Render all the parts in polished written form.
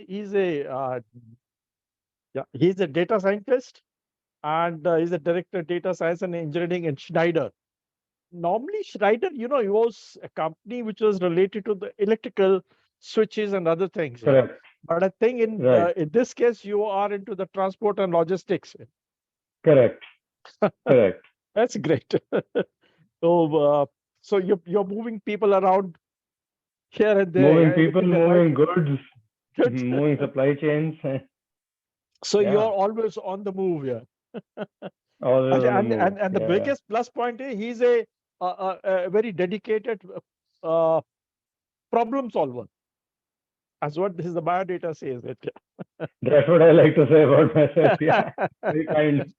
he's a data scientist, and he's a director of data science and engineering in Schneider. Normally, Schneider, it was a company which was related to the electrical switches and other things. Yeah. Correct. But I think Right. in this case, you are into the transport and logistics. Correct. Correct. That's great. So you're moving people around here and there, Moving yeah, in people, India, right? moving goods, Good. moving supply chains. So you're Yeah. always on the move, yeah. Always on the move. And the Yeah. biggest plus point is he's a very dedicated uh, problem solver. That's what this is the biodata says it. That's what I like to say about myself. Yeah. Very kind.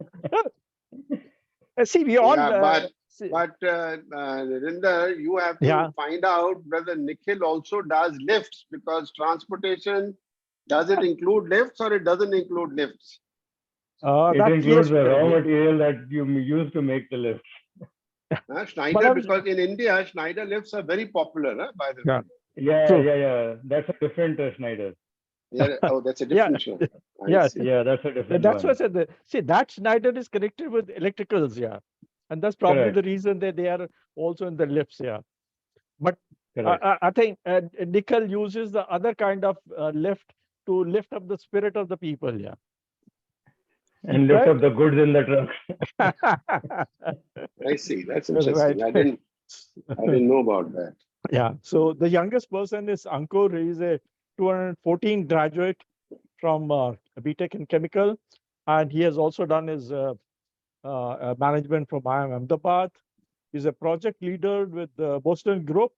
See, we all Yeah, see, Narinder, you have yeah. to find out whether Nikhil also does lifts, because transportation, does it include lifts or it doesn't include lifts? It That includes yes, the raw material that you use to make the lift. but Schneider, because in India, Schneider lifts are very popular, by the way. yeah, Yeah, true. yeah. That's a different Schneider. Yeah. Oh, that's a Yeah, different show. I yes. see. Yeah, that's a different That's why I one. said that. See, that Schneider is connected with electricals, yeah, and that's probably the Correct. reason that they are also in the lifts, yeah. But Correct. I think Nickel uses the other kind of lift to lift up the spirit of the people, yeah. And lift Right? up the goods in the truck. I see. That's Right. interesting. I didn't know about that. Yeah. So the youngest person is Ankur. He is a 214 graduate from BTech in chemical, and he has also done his management from IIM Ahmedabad. He's a project leader with the Boston Group,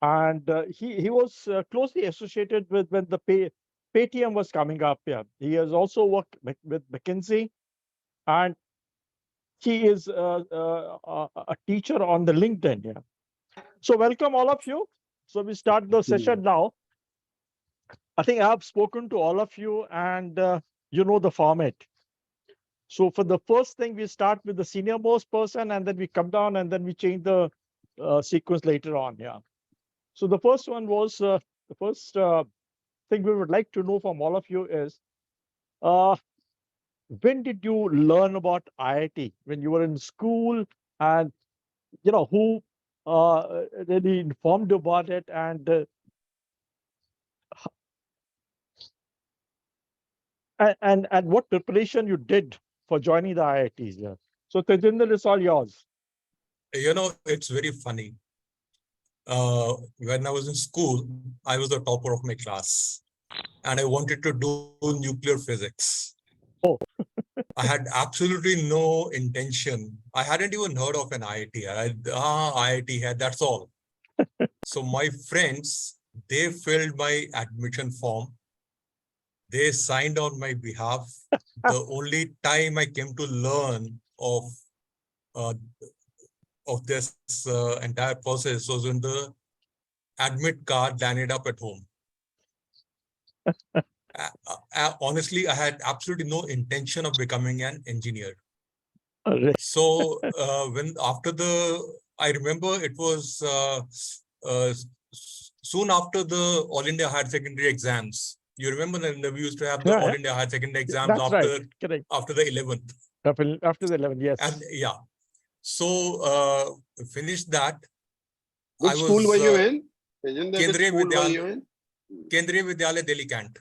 and he was closely associated with when the Paytm was coming up. Yeah, he has also worked with McKinsey, and he is a teacher on the LinkedIn. Yeah. So welcome all of you. So we start the session now. I think I have spoken to all of you, and you know the format. So for the first thing, we start with the senior most person, and then we come down, and then we change the sequence later on. Yeah. So the first one was the first thing we would like to know from all of you is uh, when did you learn about IIT? When you were in school, and who really informed you about it, and what preparation you did for joining the IITs? Yeah. So Tejinder, it's all yours. It's very funny. When I was in school, I was the topper of my class, and I wanted to do nuclear physics. Oh. I had absolutely no intention. I hadn't even heard of an IIT. IIT, that's all. So my friends, they filled my admission form. They signed on my behalf. The only time I came to learn of this entire process was when the admit card landed up at home. Honestly, I had absolutely no intention of becoming an engineer. So I remember it was soon after the All India Higher Secondary exams. You remember that we used to have the All India Higher Secondary exams after the 11th. After the 11th, yes. And yeah. So finished that. Which school were you in? Kendriya Vidyalaya, Delhi Cant.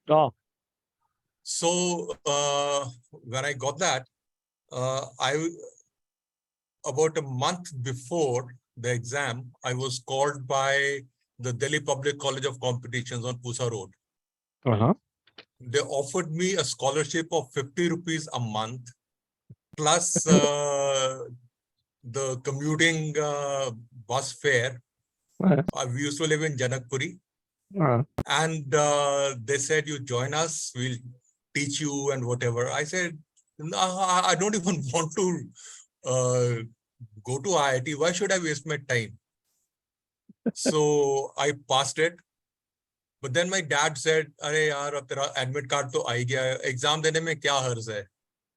Oh. So when I got that, about a month before the exam, I was called by the Delhi Public College of Competitions on Pusa Road. They offered me a scholarship of 50 rupees a month, plus the commuting bus fare. We used to live in Janakpuri. And they said, you join us, we'll teach you and whatever. I said, no, I don't even want to go to IIT. Why should I waste my time? So I passed it. But then my dad said, अरे यार अब तेरा admit card तो आ ही गया है, exam देने में क्या हर्ज है?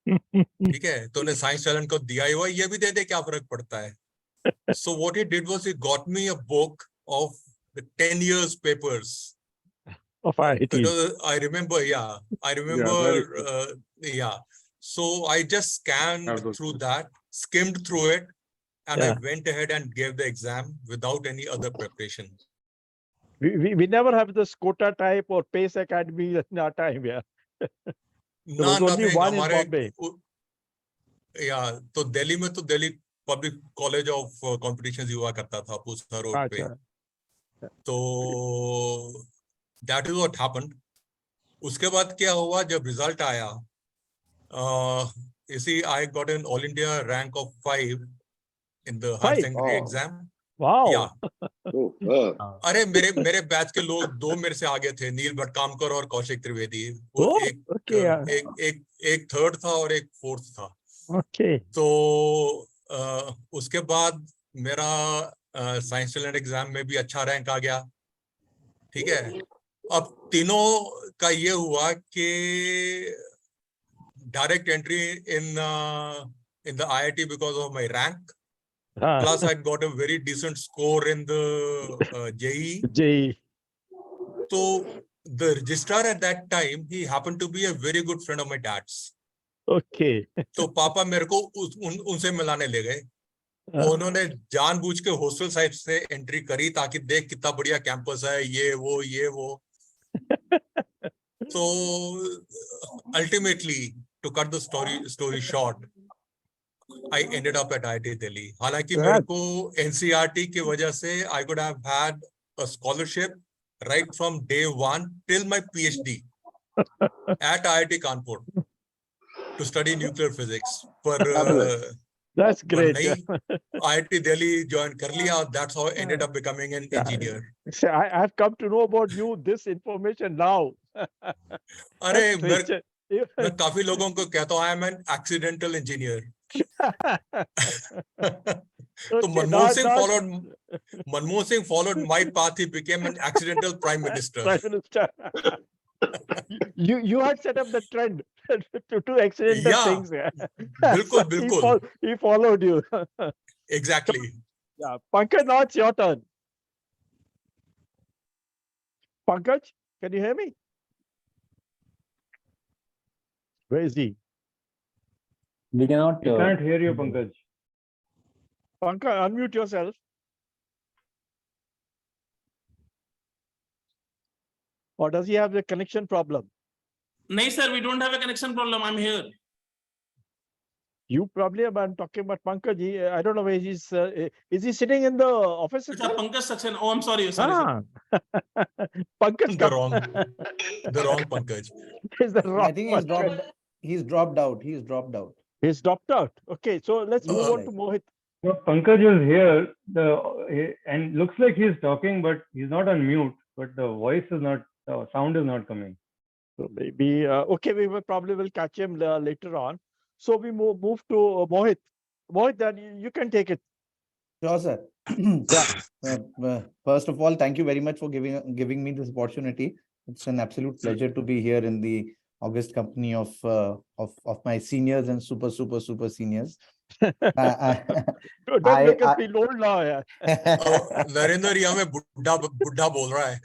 ठीक है, तूने science talent को दिया ही हुआ, ये भी दे दे, क्या फर्क पड़ता है? So what he did was he got me a book of the 10 years papers of IIT. I remember, yeah. I remember, yeah. So I just scanned through that, skimmed through it, and I Yeah. went ahead and gave the exam without any other preparation. We never have this quota type or PACE Academy in our time. Yeah. There was only nothing. one in हमारे Bombay. yeah, तो दिल्ली में तो Delhi public college of competitions हुआ करता था Pusa road पे. अच्छा. तो that is what happened. उसके बाद क्या हुआ जब रिजल्ट आया, you see, I got an all India rank of 5 in the higher 5? secondary Oh. exam. Wow. Yeah. Oh, अरे मेरे बैच के लोग 2 मेरे से आगे थे, नील भटकामकर और कौशिक त्रिवेदी. वो Oh, एक okay, yeah. एक थर्ड था और एक फोर्थ था. Okay. तो उसके बाद मेरा साइंस टैलेंट एग्जाम में भी अच्छा रैंक आ गया. ठीक है. अब तीनों का ये हुआ कि direct entry in the IIT because of my rank. Plus, I got a very decent score in the JEE. JEE. So the registrar at that time, he happened to be a very good friend of my dad's. Okay. तो पापा मेरे को उनसे मिलाने ले गए. उन्होंने जानबूझ के हॉस्टल साइड से एंट्री करी ताकि देख कितना बढ़िया कैंपस है, ये वो. So ultimately, to cut the story short, I ended up at IIT Delhi. हालांकि मेरे को NCERT की वजह से I could have had a scholarship right from day 1 till my PhD at IIT Kanpur to study nuclear physics. पर That's great. नहीं, IIT Delhi join कर लिया. That's how I ended up becoming an engineer. So I've come to know about you this information now. अरे That's मैं काफी लोगों को कहता हूँ I am an accidental engineer. So Manmohan Singh followed my path. He became an accidental prime minister. Prime Minister. You had set up the trend to accidental Yeah. things. Yeah. बिल्कुल. He followed you. Exactly. Yeah. Pankaj, now it's your turn. Pankaj, can you hear me? Where is he? We cannot. We can't hear you, Pankaj. Pankaj, unmute yourself. Or does he have a connection problem? No, sir, we don't have a connection problem. I'm here. You probably, I'm talking about Pankaj. I don't know where he's. Is he sitting in the office? It's a Pankaj section. Oh, I'm sorry. Sorry. Pankaj. The wrong Pankaj. Is the wrong I think he's dropped out. He's dropped out. He's dropped out. Okay, so let's move on to Mohit. So Pankaj is here. And looks like he's talking, but he's not on mute. But the voice is not. Sound is not coming. So maybe okay, we will probably catch him later on. So we move to Mohit. Mohit, then you can take it. Sure, sir. First of all, thank you very much for giving me this opportunity. It's an absolute pleasure to be here in the august company of my seniors and super seniors. Don't make us feel old now. Yeah. Narendra यहाँ में बुढ़ा बोल रहा है.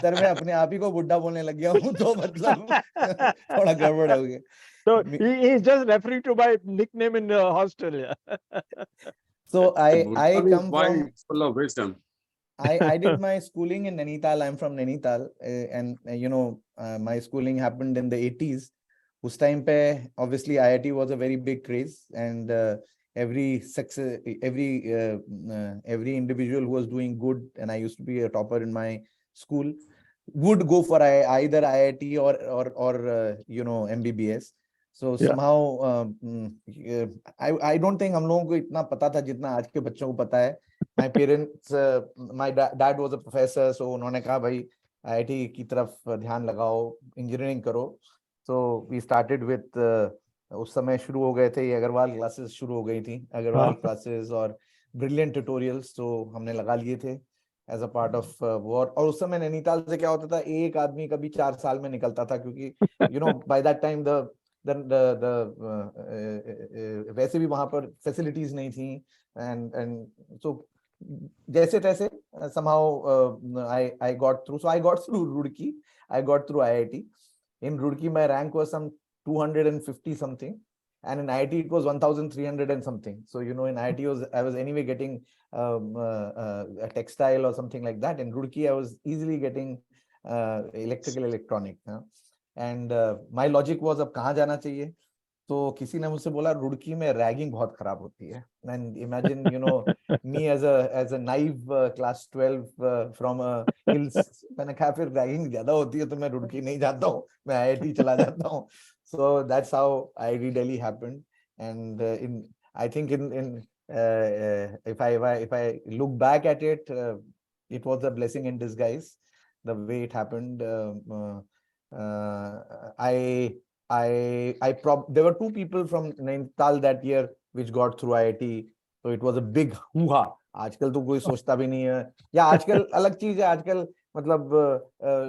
Sir मैं अपने आप ही को बुढ़ा बोलने लग गया हूँ तो मतलब थोड़ा गड़बड़ हो गया. So he is just referring to my nickname in hostel. Yeah. So I come from full of wisdom. I did my schooling in Nainital. I'm from Nainital, and my schooling happened in the 80s. Us time pe obviously IIT was a very big craze, and every individual who was doing good, and I used to be a topper in my school, would go for either IIT or MBBS. So somehow I don't think हम लोगों को इतना पता था जितना आज के बच्चों को पता है. My parents, my dad was a professor, so उन्होंने कहा भाई IIT की तरफ ध्यान लगाओ, इंजीनियरिंग करो. So we started with उस समय शुरू हो गए थे ये अग्रवाल क्लासेस शुरू हो गई थी, अग्रवाल क्लासेस और ब्रिलियंट ट्यूटोरियल्स तो हमने लगा लिए थे as a part of war. और उस समय नैनीताल से क्या होता था, एक आदमी कभी 4 साल में निकलता था क्योंकि by that time वैसे भी वहां पर फैसिलिटीज नहीं थी, and so जैसे तैसे somehow I got through. So I got through Roorkee. I got through IIT. In Roorkee, my rank was some 250 something, and in IIT it was 1,300 and something. So in IIT I was anyway getting a textile or something like that. In Roorkee, I was easily getting electrical electronic. And my logic was, अब कहाँ जाना चाहिए? तो किसी ने मुझसे बोला रुड़की में रैगिंग बहुत खराब होती है. And imagine, me as a naive class 12 from a hills, मैंने कहा फिर रैगिंग ज्यादा होती है तो मैं रुड़की नहीं जाता हूँ, मैं IIT चला जाता हूँ. So that's how IIT Delhi happened. And I think if I look back at it, it was a blessing in disguise the way it happened. There were two people from Nainital that year which got through IIT, so it was a big hoo-ha. आजकल तो कोई सोचता भी नहीं है, या आजकल अलग चीज है. आजकल मतलब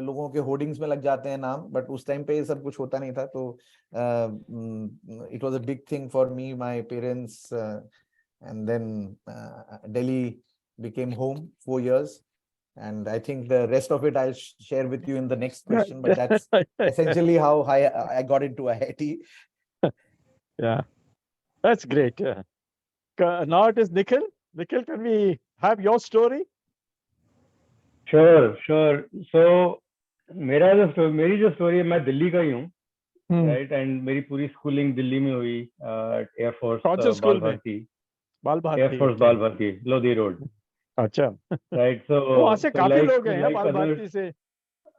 लोगों के होर्डिंग्स में लग जाते हैं नाम, बट उस टाइम पे ये सब कुछ होता नहीं था. तो it was a big thing for me, my parents, and then Delhi became home 4 years. And I think the rest of it I'll share with you in the next question, but that's essentially how I got into IIT. Yeah, that's great. Yeah. Now it is Nikhil. Nikhil, can we have your story? Sure. So मेरी जो story है, मैं दिल्ली का ही हूँ, right. And मेरी पूरी schooling Delhi में हुई, एयरफोर्स बाल भारती, एयरफोर्स बाल भारती, लोधी रोड. अच्छा, राइट. सो वहाँ से काफी लोग हैं बाल भारती से.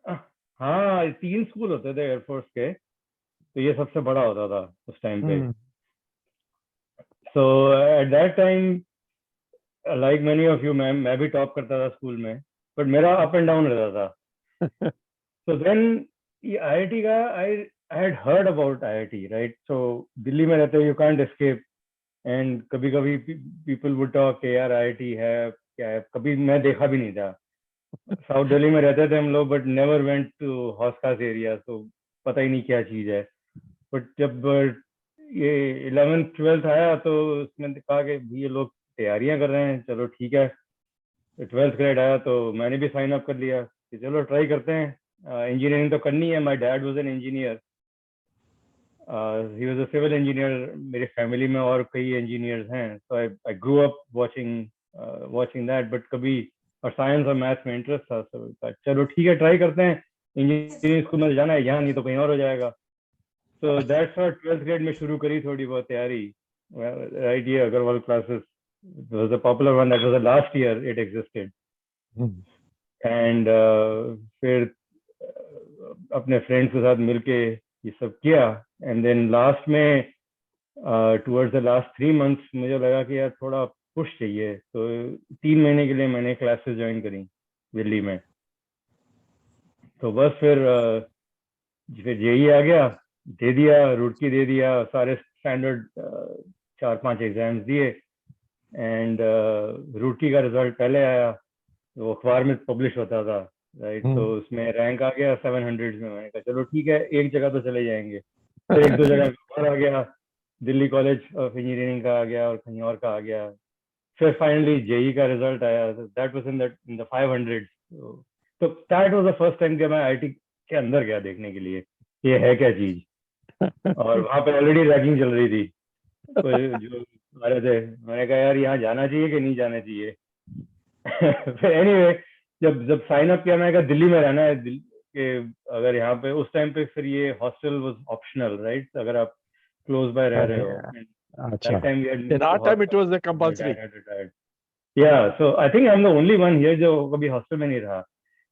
हाँ, 3 स्कूल होते थे एयरफोर्स के, तो ये सबसे बड़ा होता था उस टाइम पे. So at that time, like many of you, मैं भी टॉप करता था स्कूल में, बट मेरा अप एंड डाउन रहता था. सो देन IIT का I had heard about IIT, right? So Delhi में रहते you can't escape, and कभी कभी people would talk कि यार IIT है क्या है, कभी मैं देखा भी नहीं था. साउथ दिल्ली में रहते थे हम लोग, but never went to हौस-खास area, so पता ही नहीं क्या चीज है. बट जब ये 11th 12th आया तो उसमें कहा कि ये लोग तैयारियां कर रहे हैं, चलो ठीक है. 12th ग्रेड आया तो मैंने भी साइन अप कर लिया कि चलो ट्राई करते हैं, इंजीनियरिंग तो करनी है. My dad was an engineer, he was a civil engineer. मेरे फैमिली में और कई इंजीनियर्स हैं, so I grew up watching that. But कभी और साइंस और मैथ्स में इंटरेस्ट था, so चलो ठीक है ट्राई करते हैं, इंजीनियरिंग स्कूल में जाना है, यहाँ नहीं तो कहीं और हो जाएगा. So that's what 12th grade में शुरू करी थोड़ी बहुत तैयारी. राइट, ये Agarwal classes was a popular one. That was the last year it existed. And फिर अपने फ्रेंड्स के साथ मिलके ये सब किया. एंड देन लास्ट में टुवर्ड्स द लास्ट 3 months मुझे लगा कि यार थोड़ा पुश चाहिए, तो 3 महीने के लिए मैंने क्लासेस ज्वाइन करी दिल्ली में. तो बस फिर JEE आ गया, दे दिया, रुड़की दे दिया, सारे स्टैंडर्ड 4-5 एग्जाम्स दिए. एंड रुड़की का रिजल्ट पहले आया, वो अखबार में पब्लिश होता था, राइट. तो उसमें रैंक आ गया 700 में. मैंने कहा चलो ठीक है, एक जगह तो चले जाएंगे. फिर 1-2 जगह और आ गया, दिल्ली कॉलेज ऑफ इंजीनियरिंग का आ गया और कहीं और का आ गया. फिर फाइनली JEE का रिजल्ट आया, दैट वाज इन द 500. तो that was the first time कि मैं IIT के अंदर गया देखने के लिए ये है क्या चीज. और वहां पे ऑलरेडी रैगिंग चल रही थी, तो जो आ रहे थे, मैंने कहा यार यहाँ जाना चाहिए कि नहीं जाना चाहिए. फिर एनीवे जब साइन अप किया, मैंने कहा दिल्ली में रहना है, कि अगर यहाँ पे उस टाइम पे फिर ये हॉस्टल वाज ऑप्शनल, राइट, अगर आप क्लोज बाय रह रहे हो. अच्छा, in our time it was compulsory. Yeah, so I think I'm the only one here जो कभी हॉस्टल में नहीं रहा,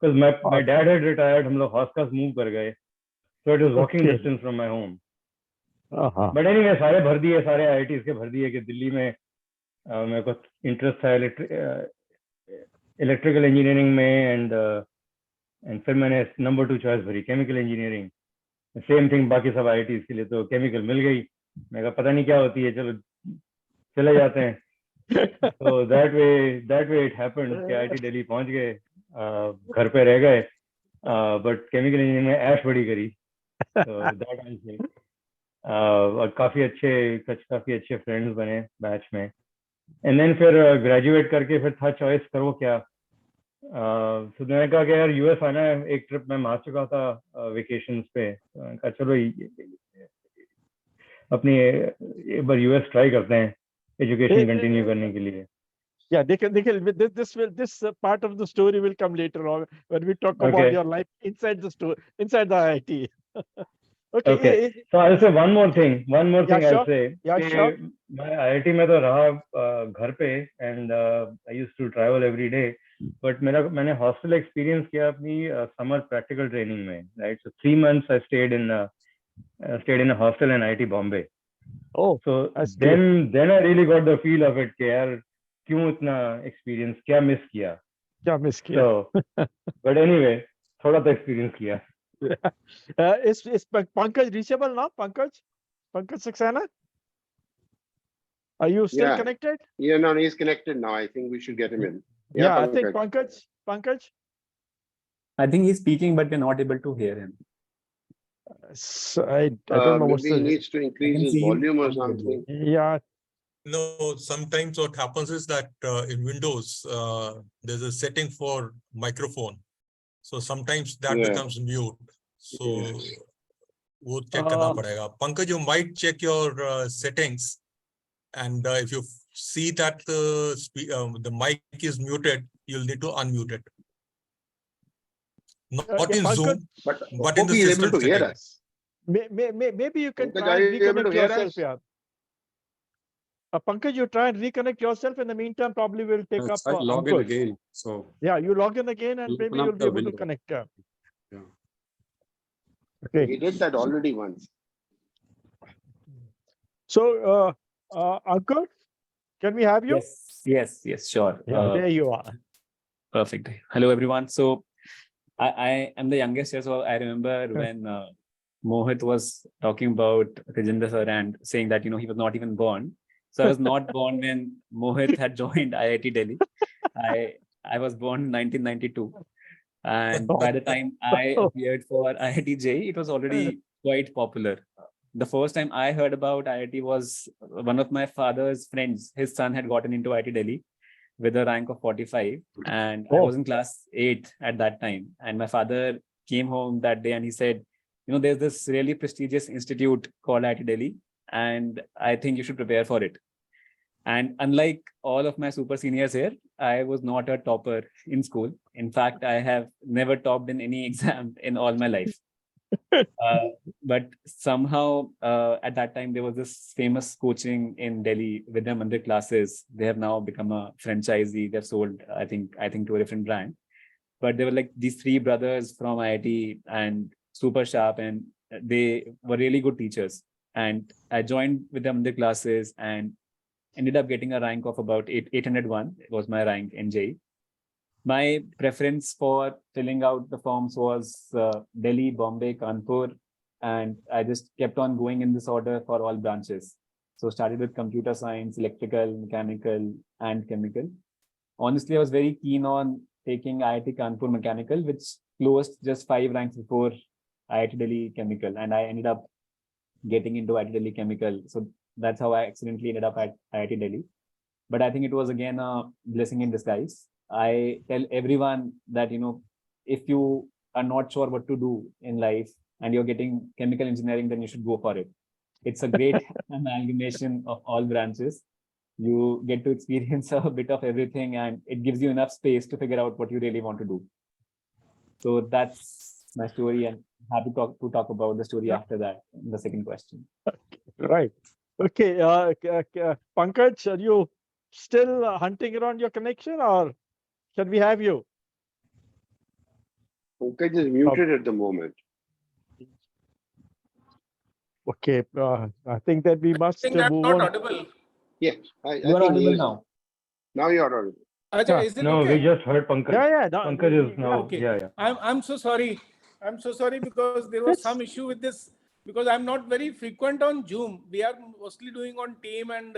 because my dad had retired. हम लोग हॉस्टल मूव कर गए, so it was walking distance from my home. But anyway सारे भर दिए, सारे IITs के भर दिए कि दिल्ली में मेरे को इंटरेस्ट था इलेक्ट्रिकल इंजीनियरिंग में. एंड फिर मैंने नंबर 2 चॉइस भरी केमिकल इंजीनियरिंग. सेम थिंग बाकी सब IITs के लिए, तो केमिकल मिल गई. मैं कहा पता नहीं क्या होती है, चलो चले जाते हैं. तो दैट वे इट हैपेंड कि IIT दिल्ली पहुंच गए, घर पे रह गए. बट केमिकल इंजीनियरिंग में ऐश बड़ी करी. तो दैट आई थिंक और काफी अच्छे फ्रेंड्स बने बैच में. एंड देन फिर ग्रेजुएट करके फिर था चॉइस करो क्या। तो मैंने कहा कि यार यूएस आना है, एक ट्रिप मैं मार चुका था वेकेशंस पे, तो मैंने कहा चलो अपनी एक बार यूएस ट्राई करते हैं एजुकेशन कंटिन्यू करने के लिए। Yeah, this part of the story will come later on when we talk about Okay. your life inside the story, inside the IIT. Okay. So I'll say one more thing. Yeah, I'll sure. say Yeah, कि sure. मैं IIT में तो रहा घर पे, and I used to travel every day. But मैंने hostel experience किया अपनी summer practical training में, right? So 3 months I stayed in a hostel in IIT Bombay. Oh, So that's good. then I really got the feel of it कि यार क्यों इतना experience, क्या miss किया। क्या miss किया? So but anyway, थोड़ा तो experience किया। Is Pankaj reachable now? Pankaj Saxena? Are you still Yeah. connected? Yeah, no, he's connected now. I think we should get him in. Yeah, I Pankaj. think Pankaj. I think he's speaking, but we're not able to hear him. So I don't know what's Maybe he the. needs to increase can his see him volume or on the something. Yeah, No, sometimes what happens is that in Windows, there's a setting for microphone. So sometimes that Yeah. becomes mute. So Yes. वो check करना पड़ेगा. Pankaj, you might check your settings, and if you see that the mic is muted, you'll need to unmute it. Not in Pankaj, Zoom, But but in hope the he is system able to hear setting. us. maybe you can Pankaj, try are and you able to reconnect hear yourself. us? Yeah. Pankaj, you try and reconnect yourself. In the meantime, probably we'll take up I log in Ankur. again. So Yeah, you log in again and Open maybe up you'll be the able to window. connect. Yeah. Yeah. Okay. He did that already once. So, Ankur, can we have you? Yes, sure. Yeah, there you are. Perfect. Hello, everyone. So I am the youngest here, so I remember when Mohit was talking about Tejinder sir and saying that, he was not even born. So I was not born when Mohit had joined IIT Delhi. I was born in 1992. And by the time I appeared for IIT JEE, it was already quite popular. The first time I heard about IIT was one of my father's friends. His son had gotten into IIT Delhi with a rank of 45. And I was in class 8 at that time. And my father came home that day and he said, there's this really prestigious institute called IIT Delhi, and I think you should prepare for it. And unlike all of my super seniors here, I was not a topper in school. In fact, I have never topped in any exam in all my life. But somehow at that time, there was this famous coaching in Delhi, Vidya Mandir classes. They have now become a franchisee. They've sold, I think to a different brand. But they were like these 3 brothers from IIT and super sharp, and they were really good teachers. And I joined Vidya Mandir classes and ended up getting a rank of about 801. It was my rank in JEE. My preference for filling out the forms was Delhi, Bombay, Kanpur, and I just kept on going in this order for all branches. So started with computer science, electrical, mechanical, and chemical. Honestly, I was very keen on taking IIT Kanpur Mechanical, which closed just 5 ranks before IIT Delhi Chemical, and I ended up getting into IIT Delhi Chemical. So that's how I accidentally ended up at IIT Delhi. But I think it was again a blessing in disguise. I tell everyone that, if you are not sure what to do in life and you're getting chemical engineering, then you should go for it. It's a great amalgamation of all branches. You get to experience a bit of everything, and it gives you enough space to figure out what you really want to do. So that's my story, and happy to talk about the story after that in the second question. Right. Okay. Pankaj, are you still hunting around your connection, or can we have you? Pankaj is muted at the moment. Okay. I think that we must I think I'm move not on. audible. Yes, I You are think audible he is. now. Now you are audible. Ajay, is it No, okay? we just heard Pankaj. Yeah. No, Pankaj is now. Okay. Yeah. I'm so sorry. I'm so sorry because there was some issue with this, because I'm not very frequent on Zoom. We are mostly doing on Team and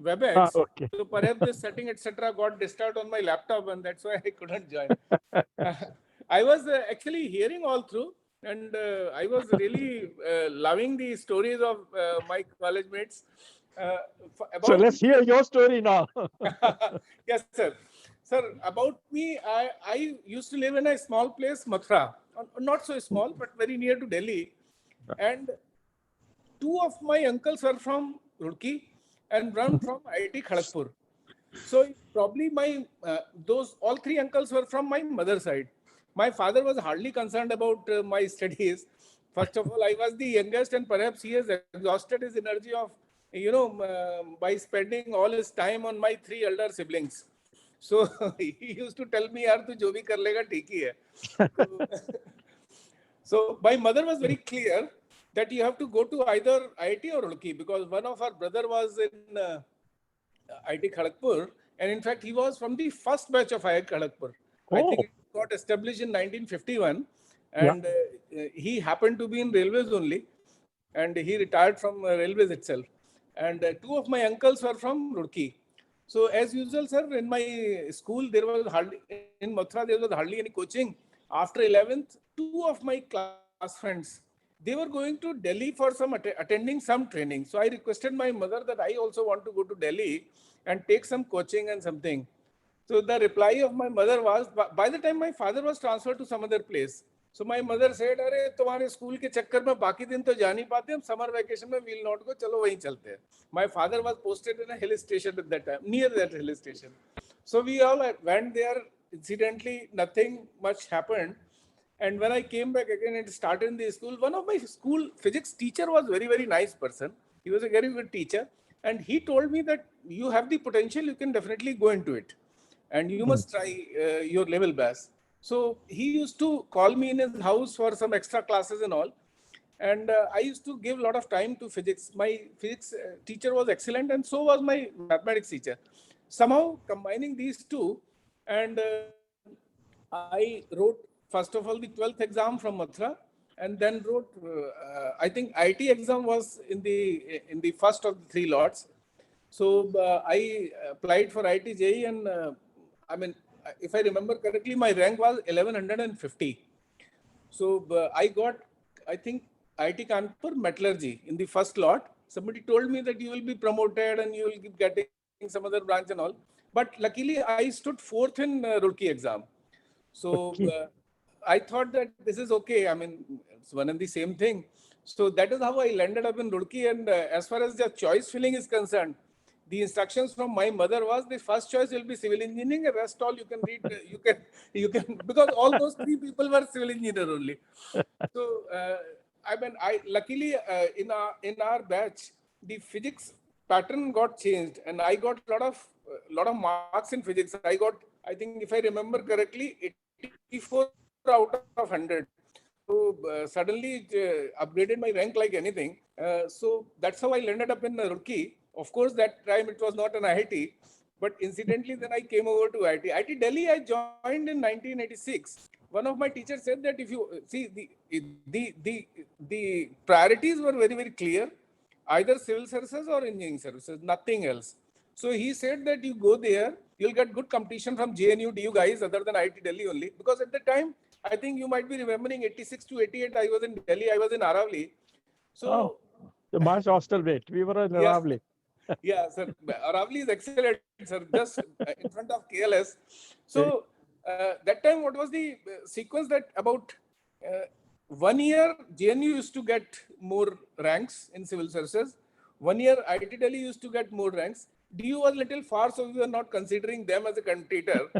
WebEx. Okay. So perhaps the setting, etc., got disturbed on my laptop, and that's why I couldn't join. I was actually hearing all through, and I was really loving the stories of my college mates. Uh, So about let's hear your story now. yes, sir. Sir, about me, I used to live in a small place, Mathura, not so small, but very near to Delhi. And two of my uncles were from Roorkee and one from IIT Kharagpur. So probably my those all three uncles were from my mother's side. My father was hardly concerned about my studies. First of all, I was the youngest, and perhaps he has exhausted his energy of by spending all his time on my three elder siblings. So he used to tell me, "यार तू जो भी कर लेगा ठीक ही है." So my mother was very clear that you have to go to either IIT or Roorkee because one of our brother was in IIT Kharagpur, and in fact, he was from the first batch of IIT Kharagpur. I think Oh, it got established in 1951, yeah. and he happened to be in railways only, and he retired from railways itself. And two of my uncles were from Roorkee. So as usual, sir, in my school, there was hardly, in Mathura, there was hardly any coaching. After 11th, two of my class friends, they were going to Delhi for some attending some training. So I requested my mother that I also want to go to Delhi and take some coaching and something. So the reply of my mother was, by the time my father was transferred to some other place. So my mother said, अरे तुम्हारे school के चक्कर में बाकी दिन तो जा नहीं पाते हम समर वेकेशन में we'll not go चलो वहीं चलते हैं. My father was posted in a hill station at that time, near that hill station. So we all went there. Incidentally, nothing much happened. And when I came back again and started in the school, one of my school physics teacher was very, very nice person. He was a very good teacher. And he told me that you have the potential, you can definitely go into it. And you must try your level best. So he used to call me in his house for some extra classes and all. And I used to give a lot of time to physics. My physics teacher was excellent, and so was my mathematics teacher. Somehow combining these two, and I wrote first of all the 12th exam from Mathura, and then wrote. I think IT exam was in the first of the three lots. So I applied for IT JEE, and I mean, if I remember correctly, my rank was 1150. So I got, I think, IIT Kanpur metallurgy in the first lot. Somebody told me that you will be promoted and you will be getting some other branch and all. But luckily, I stood fourth in Roorkee exam. So Okay. I thought that this is okay. I mean, it's one and the same thing. So that is how I landed up in Roorkee. And as far as the choice filling is concerned, the instructions from my mother was the first choice will be civil engineering, and rest all you can read, you can, because all those three people were civil engineer only. So I mean, I luckily in our batch, the physics pattern got changed, and I got a lot of marks in physics. I got, I think, if I remember correctly, 84 out of 100. So suddenly it upgraded my rank like anything. So that's how I landed up in Roorkee. Of course, that time it was not an IIT, but incidentally, then I came over to IIT. IIT Delhi, I joined in 1986. One of my teachers said that if you see the priorities were very, very clear, either civil services or engineering services, nothing else. So he said that you go there, you'll get good competition from JNU, DU guys, other than IIT Delhi only. Because at the time, I think you might be remembering 86 to 88, I was in Delhi, I was in Aravali. Oh, So, the March hostel mate. We were in yeah, Aravali. yeah, sir. Aravali is excellent, sir, just in front of KLS. So, that time, what was the sequence that about 1 year JNU used to get more ranks in civil services. 1 year IIT Delhi used to get more ranks. DU was a little far, so we were not considering them as a competitor.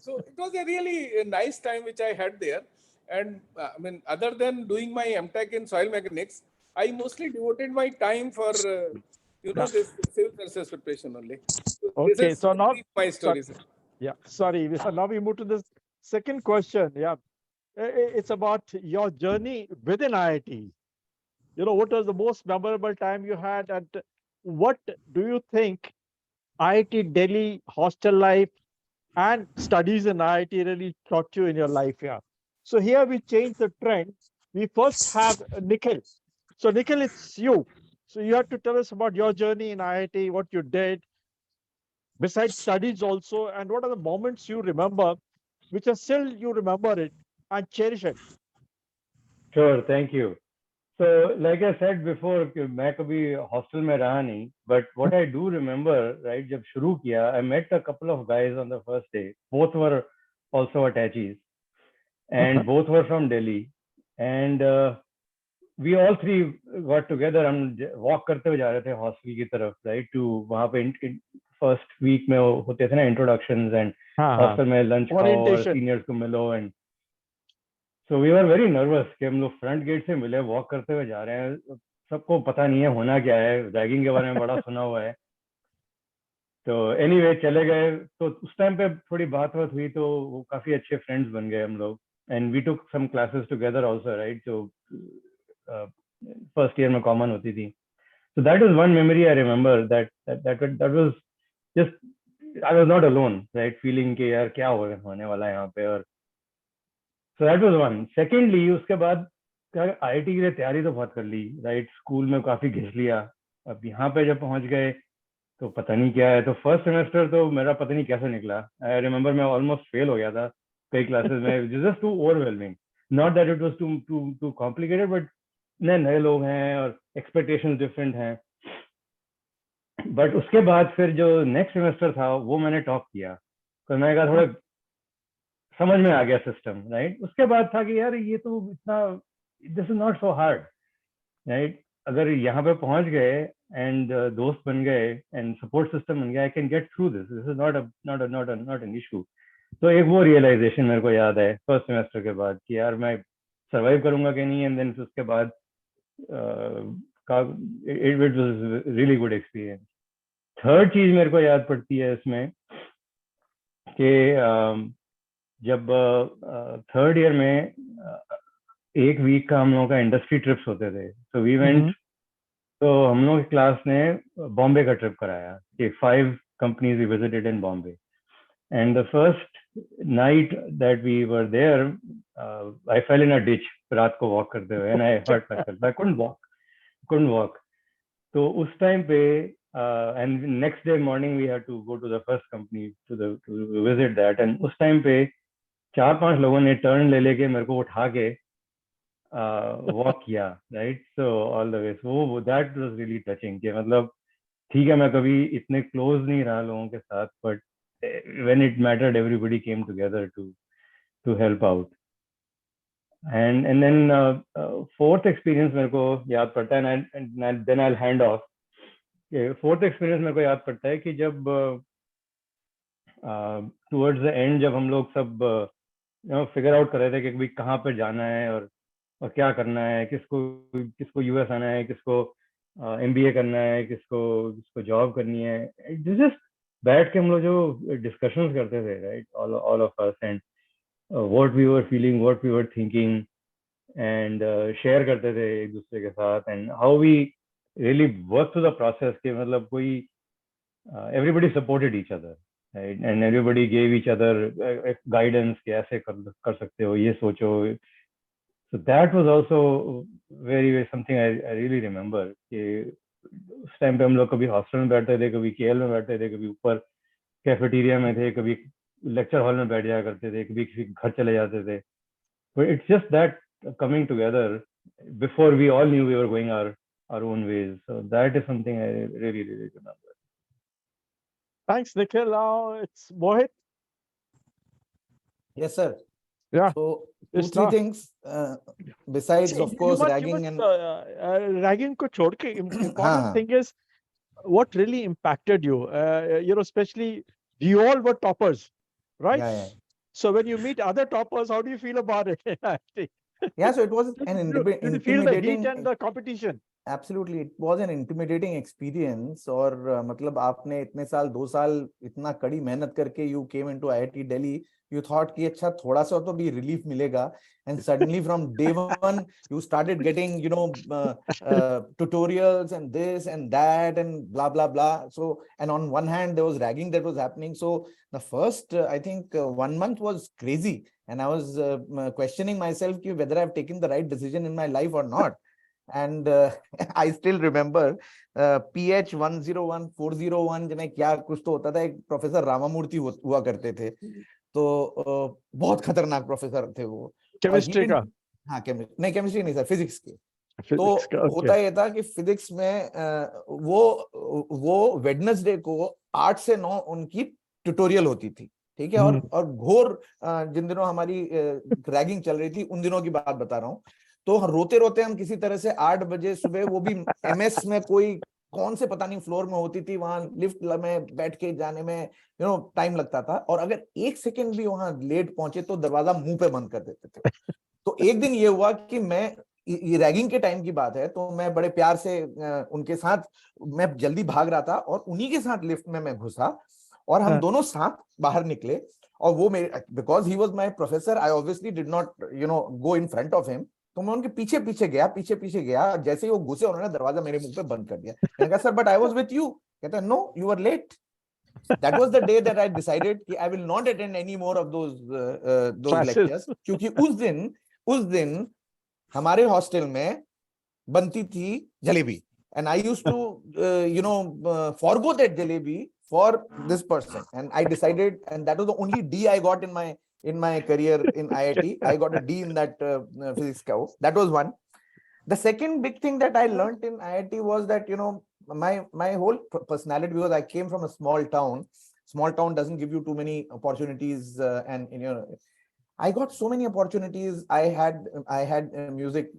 So it was a really nice time which I had there. And I mean, other than doing my MTech in soil mechanics, I mostly devoted my time for Yeah. this civil services preparation only. So this Okay. is So in now, brief my so, story, sir. yeah, sorry. Now we move to the second question. Yeah. It's about your journey within IIT. You know, what was the most memorable time you had, and what do you think IIT Delhi hostel life and studies in IIT really taught you in your life? Yeah. So here we change the trend. We first have Nikhil. So Nikhil, it's you. So you have to tell us about your journey in IIT, what you did, besides studies also, and what are the moments you remember, which are still you remember it and cherish it. Sure, thank you. So like I said before कि मैं कभी hostel में रहा नहीं, but what I do remember, right, जब शुरू किया, I met a couple of guys on the first day. Both were also Apaches, and both were from Delhi, and we all three got together. हम walk करते हुए जा रहे थे hostel की तरफ, right, to वहाँ पे first week में होते थे ना introductions and hostel में lunch खाओ और Orientation. seniors को मिलो, and so we were very nervous कि हम लोग front gate से मिले, walk करते हुए जा रहे हैं, सबको पता नहीं है होना क्या है, रैगिंग के बारे में बड़ा सुना हुआ है. तो anyway चले गए, तो उस टाइम पे थोड़ी बात हुई, तो वो काफी अच्छे फ्रेंड्स बन गए हम लोग, and we took some classes together also, right, so first year में common होती थी. So that is one memory I remember, that was just, I was not alone, right, feeling कि यार क्या होने वाला है यहाँ पे. और so that was one. Secondly, उसके बाद आईआईटी के लिए तैयारी तो बहुत कर ली, राइट, स्कूल में काफी घिस लिया. अब यहाँ पे जब पहुंच गए तो पता नहीं क्या है. तो फर्स्ट सेमेस्टर तो मेरा पता नहीं कैसे निकला. आई रिमेम्बर मैं ऑलमोस्ट फेल हो गया था कई क्लासेस में. Just too overwhelming, not that it was too complicated, but नए लोग हैं और एक्सपेक्टेशंस डिफरेंट हैं. बट उसके बाद फिर जो नेक्स्ट सेमेस्टर था वो मैंने टॉप किया, तो मैंने कहा थोड़ा समझ में आ गया सिस्टम, राइट. उसके बाद था कि यार ये तो इतना, this is not so hard, right. अगर यहाँ पे पहुंच गए एंड दोस्त बन गए एंड सपोर्ट सिस्टम बन गया, I can get through this is not an issue. तो एक वो रियलाइजेशन मेरे को याद है फर्स्ट सेमेस्टर के बाद कि यार मैं सर्वाइव करूंगा कि नहीं. एंड देन उसके बाद it was really good experience. Third चीज मेरे को याद पड़ती है इसमें कि जब थर्ड ईयर में एक वीक का हम लोगों का इंडस्ट्री ट्रिप्स होते थे. सो वी वेंट, तो हम लोग की क्लास ने बॉम्बे का ट्रिप कराया कि 5 companies we visited in Bombay. And the first night that we were there, I fell in a ditch रात को वॉक करते हुए, and I hurt myself. I couldn't walk. तो उस टाइम पे and next day morning we had to go to the first company to visit that, and उस time पे 4-5 लोगों ने टर्न ले लेके मेरे को उठा के वॉक किया, right. So all the way, so that was really touching कि मतलब ठीक है मैं कभी इतने क्लोज नहीं रहा लोगों के साथ, but when it mattered everybody came together to help out. And then fourth experience मेरे को याद पड़ता है, and then I will hand off. Fourth experience मेरे को याद पड़ता है कि जब टुवर्ड्स द एंड जब हम लोग सब फिगर आउट कर रहे थे कि भाई कहाँ पर जाना है और क्या करना है, किसको यूएस आना है, किसको एमबीए करना है, किसको जॉब करनी है, जस्ट बैठ के हम लोग जो डिस्कशंस करते थे, right, all of us, and what we were feeling, what we were thinking, and share करते थे एक दूसरे के साथ, and how we really work through the process कि मतलब कोई everybody supported each other, right, and everybody gave each other guidance कि ऐसे कर सकते हो, ये सोचो. So that was also very something I really remember कि उस टाइम पे हम लोग कभी हॉस्टल में बैठते थे, कभी केएल में बैठते थे, कभी ऊपर कैफेटेरिया में थे, कभी लेक्चर हॉल में बैठ जाया करते थे, कभी किसी घर चले जाते थे. But it's just that coming together before we all knew we were going our own ways. So that is something I really remember. Thanks, Nikhil. Now it's Mohit. Yes, sir. Yeah. So two, It's three not- things besides, See, of course, ragging and ragging ko chhod ke important हाँ. thing is what really impacted you. Especially you all were toppers, right? Yeah. So when you meet other toppers, how do you feel about it? Yeah, so it was an Did you feel the heat intimidating. and the competition? Absolutely, it was an intimidating experience. और मतलब आपने इतने साल 2 साल इतना कड़ी मेहनत करके you came into IIT Delhi, you thought कि अच्छा थोड़ा सा तो भी relief मिलेगा, and suddenly from day one you started getting tutorials and this and that and blah blah blah. So, and on one hand there was ragging that was happening. So the first I think 1 month was crazy, and I was questioning myself कि whether I've taken the right decision in my life or not. And I still remember PH 101401 जिन्हें क्या कुछ तो होता था, एक professor Ramamurthy हुआ करते थे, तो बहुत खतरनाक प्रोफेसर थे वो. केमिस्ट्री का? हाँ, नहीं केमिस्ट्री नहीं सर, फिजिक्स के. तो Physics का, होता okay. ये था कि फिजिक्स में वो वेडनेसडे को 8 से 9 उनकी ट्यूटोरियल होती थी, ठीक है। और घोर जिन दिनों हमारी रैगिंग चल रही थी उन दिनों की बात बता रहा हूँ। तो रोते रोते हम किसी तरह से 8 बजे सुबह, वो भी एमएस में कोई कौन से पता नहीं फ्लोर में होती थी, वहां लिफ्ट में बैठ के जाने में टाइम लगता था, और अगर 1 सेकेंड भी वहां लेट पहुंचे तो दरवाजा मुंह पे बंद कर देते थे। तो एक दिन ये हुआ कि मैं, ये रैगिंग के टाइम की बात है, तो मैं बड़े प्यार से उनके साथ, मैं जल्दी भाग रहा था और उन्हीं के साथ लिफ्ट में मैं घुसा और हम दोनों साथ बाहर निकले। और वो मेरे, because he was my professor, I obviously did not go in front of him, तो मैं उनके पीछे पीछे गया। जैसे ही वो घुसे उन्होंने दरवाजा मेरे मुंह पे बंद कर दिया। मैंने कहा sir but I was with you. कहता है no you were late. That was the day that I decided कि I will not attend any more of those Classes. lectures, क्योंकि उस दिन हमारे हॉस्टल में बनती थी jalebi, and I used to forgo that jalebi for this person, and I decided, and that was the only D I got in my career in IIT. I got a D in that physics cow. That was one. The second big thing that I learned in IIT was that my whole personality, because I came from a small town. Small town doesn't give you too many opportunities, and I got so many opportunities. I had music,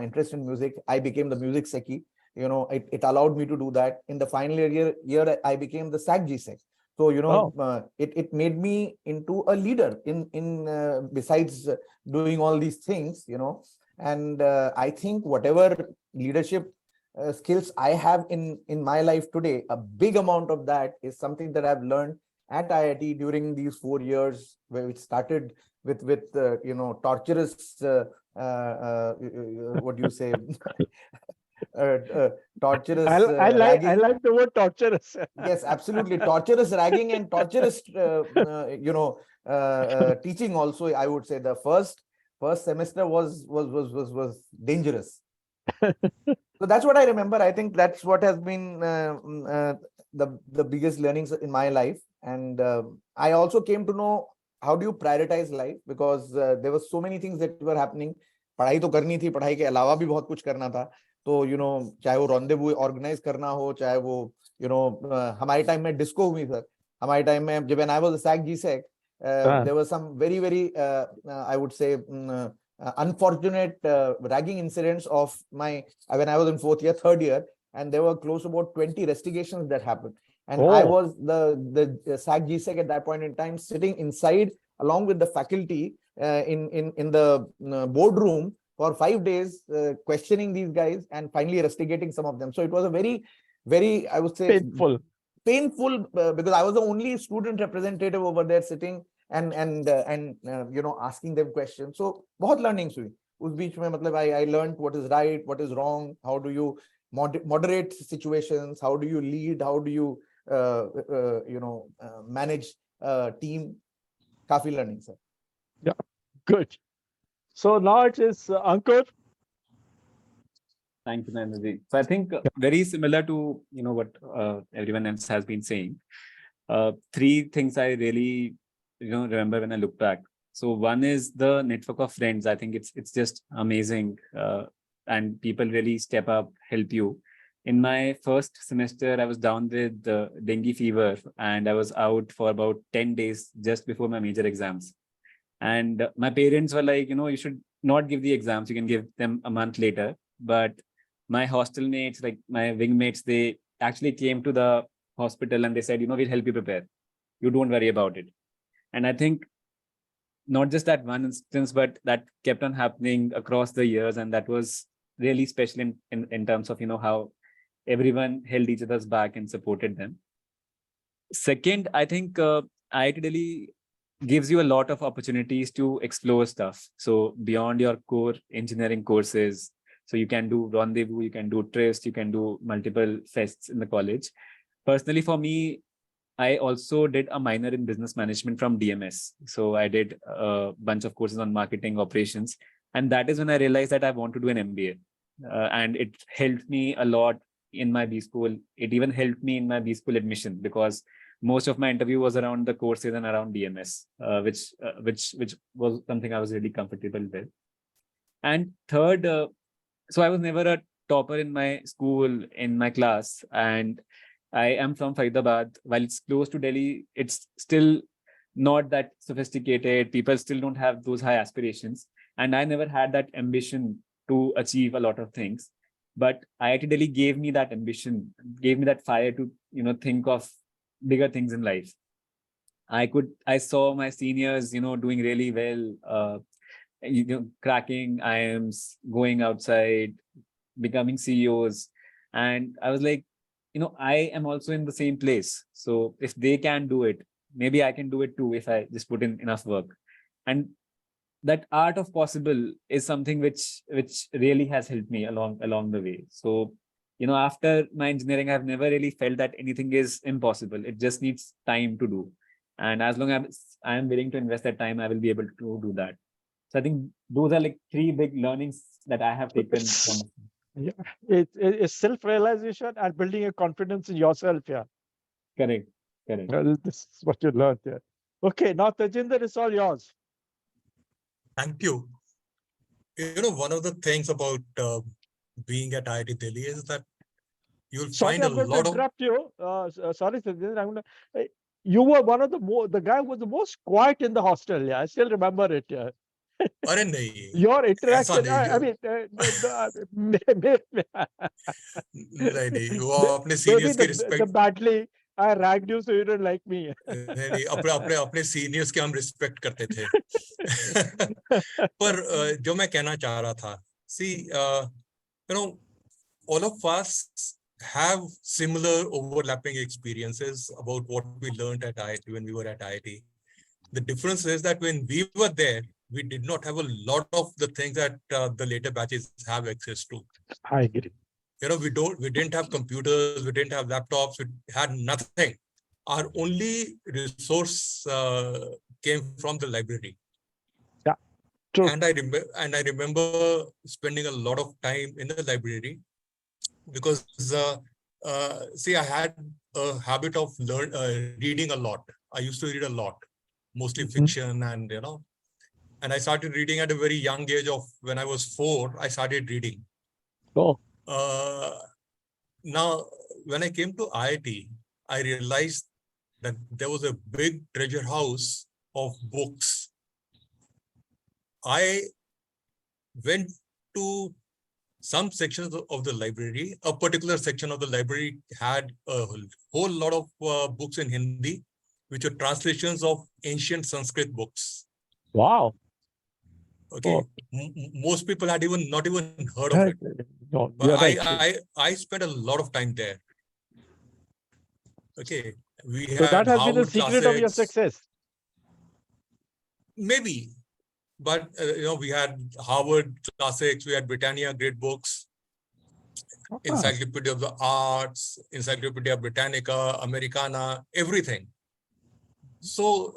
interest in music. I became the music secchi. It allowed me to do that. In the final year, I became the SAC GSEC. So it made me into a leader in besides doing all these things. And I think whatever leadership skills I have in my life today, a big amount of that is something that I've learned at IIT during these 4 years, where it started with torturous what do you say torturous I ragging. like the word torturous. Yes, absolutely, torturous ragging and torturous teaching also. I would say the first semester was dangerous. So that's what I remember. I think that's what has been the biggest learnings in my life. And I also came to know how do you prioritize life, because there were so many things that were happening. पढ़ाई तो करनी थी, पढ़ाई के अलावा भी बहुत कुछ करना था. तो चाहे वो रॉन्डेवू ऑर्गेनाइज करना हो, चाहे वो हमारे टाइम में डिस्को हुई सर. हमारे टाइम में जब when I was SAC GSEC, there were some very I would say unfortunate ragging incidents of when I was in 4th year, 3rd year, and there were close to about 20 investigations that happened. And I was the SAC GSEC at that point in time, sitting inside along with the faculty in the boardroom for 5 days, questioning these guys and finally investigating some of them. So it was a very, I would say, painful because I was the only student representative over there sitting and asking them questions. So बहुत learnings हुई उस बीच में. मतलब I learned what is right, what is wrong, how do you moderate situations, how do you lead, how do you manage team. काफी learning sir. Yeah, good. So now it is Ankur. Thank you, Narendraji. So I think very similar to what everyone else has been saying. 3 things I really remember when I look back. So one is the network of friends. I think it's just amazing, and people really step up, help you. In my first semester, I was down with dengue fever, and I was out for about 10 days just before my major exams. And my parents were like, you should not give the exams. You can give them a month later. But my hostel mates, like my wing mates, they actually came to the hospital and they said, we'll help you prepare. You don't worry about it. And I think not just that one instance, but that kept on happening across the years. And that was really special in terms of, how everyone held each other's back and supported them. Second, I think IIT Delhi gives you a lot of opportunities to explore stuff. So beyond your core engineering courses, so you can do rendezvous, you can do tryst, you can do multiple fests in the college. Personally, for me, I also did a minor in business management from DMS. So I did a bunch of courses on marketing operations. And that is when I realized that I want to do an MBA. And it helped me a lot in my B school. It even helped me in my B school admission, because most of my interview was around the courses and around DMS, which was something I was really comfortable with. And third, so I was never a topper in my school, in my class, and I am from Faridabad. While it's close to Delhi, it's still not that sophisticated. People still don't have those high aspirations, and I never had that ambition to achieve a lot of things. But IIT Delhi gave me that ambition, gave me that fire to think of bigger things in life. I saw my seniors doing really well, cracking IIMs, going outside, becoming CEOs. And I was like, I am also in the same place. So if they can do it, maybe I can do it too if I just put in enough work. And that art of possible is something which really has helped me along the way. So, after my engineering, I've never really felt that anything is impossible. It just needs time to do. And as long as I am willing to invest that time, I will be able to do that. So I think those are like three big learnings that I have taken from. Yeah, it's self-realization and building a confidence in yourself. Yeah, Correct. this is what you learned. Yeah. Okay, now Tejinder, it's all yours. Thank you. One of the things about being at IIT Delhi is that you'll Sorry, find a I'm going to lot of. interrupt you. Sorry, Tejinder, you were one of the guy who was the most quiet in the hostel. Yeah, I still remember it. Yeah. अरे नहीं, Your interaction, नहीं, I mean, नहीं, वो अपने seniors की the respect, badly I ragged you so you don't like me. नहीं, अपने seniors के हम रिस्पेक्ट करते थे. पर जो मैं कहना चाह रहा था, see, all of us have similar overlapping experiences about what we learned at IIT when we were at IIT. The difference is that when we were there, we did not have a lot of the things that the later batches have access to. I agree. We didn't have computers, we didn't have laptops, we had nothing. Our only resource came from the library. Yeah, true. And I remember spending a lot of time in the library because see, I had a habit of reading a lot. I used to read a lot, mostly fiction, and and I started reading at a very young age. Of when I was 4, I started reading. Oh. Now, when I came to IIT, I realized that there was a big treasure house of books. I went to some sections of the library. A particular section of the library had a whole lot of books in Hindi, which are translations of ancient Sanskrit books. Wow. Okay. Oh. Most people had not even heard of it. No, but right. I spent a lot of time there. Okay. So that has been the secret of your success. Maybe. But, we had Harvard classics, we had Britannia great books, Encyclopedia of the Arts, Encyclopedia Britannica, Americana, everything. So,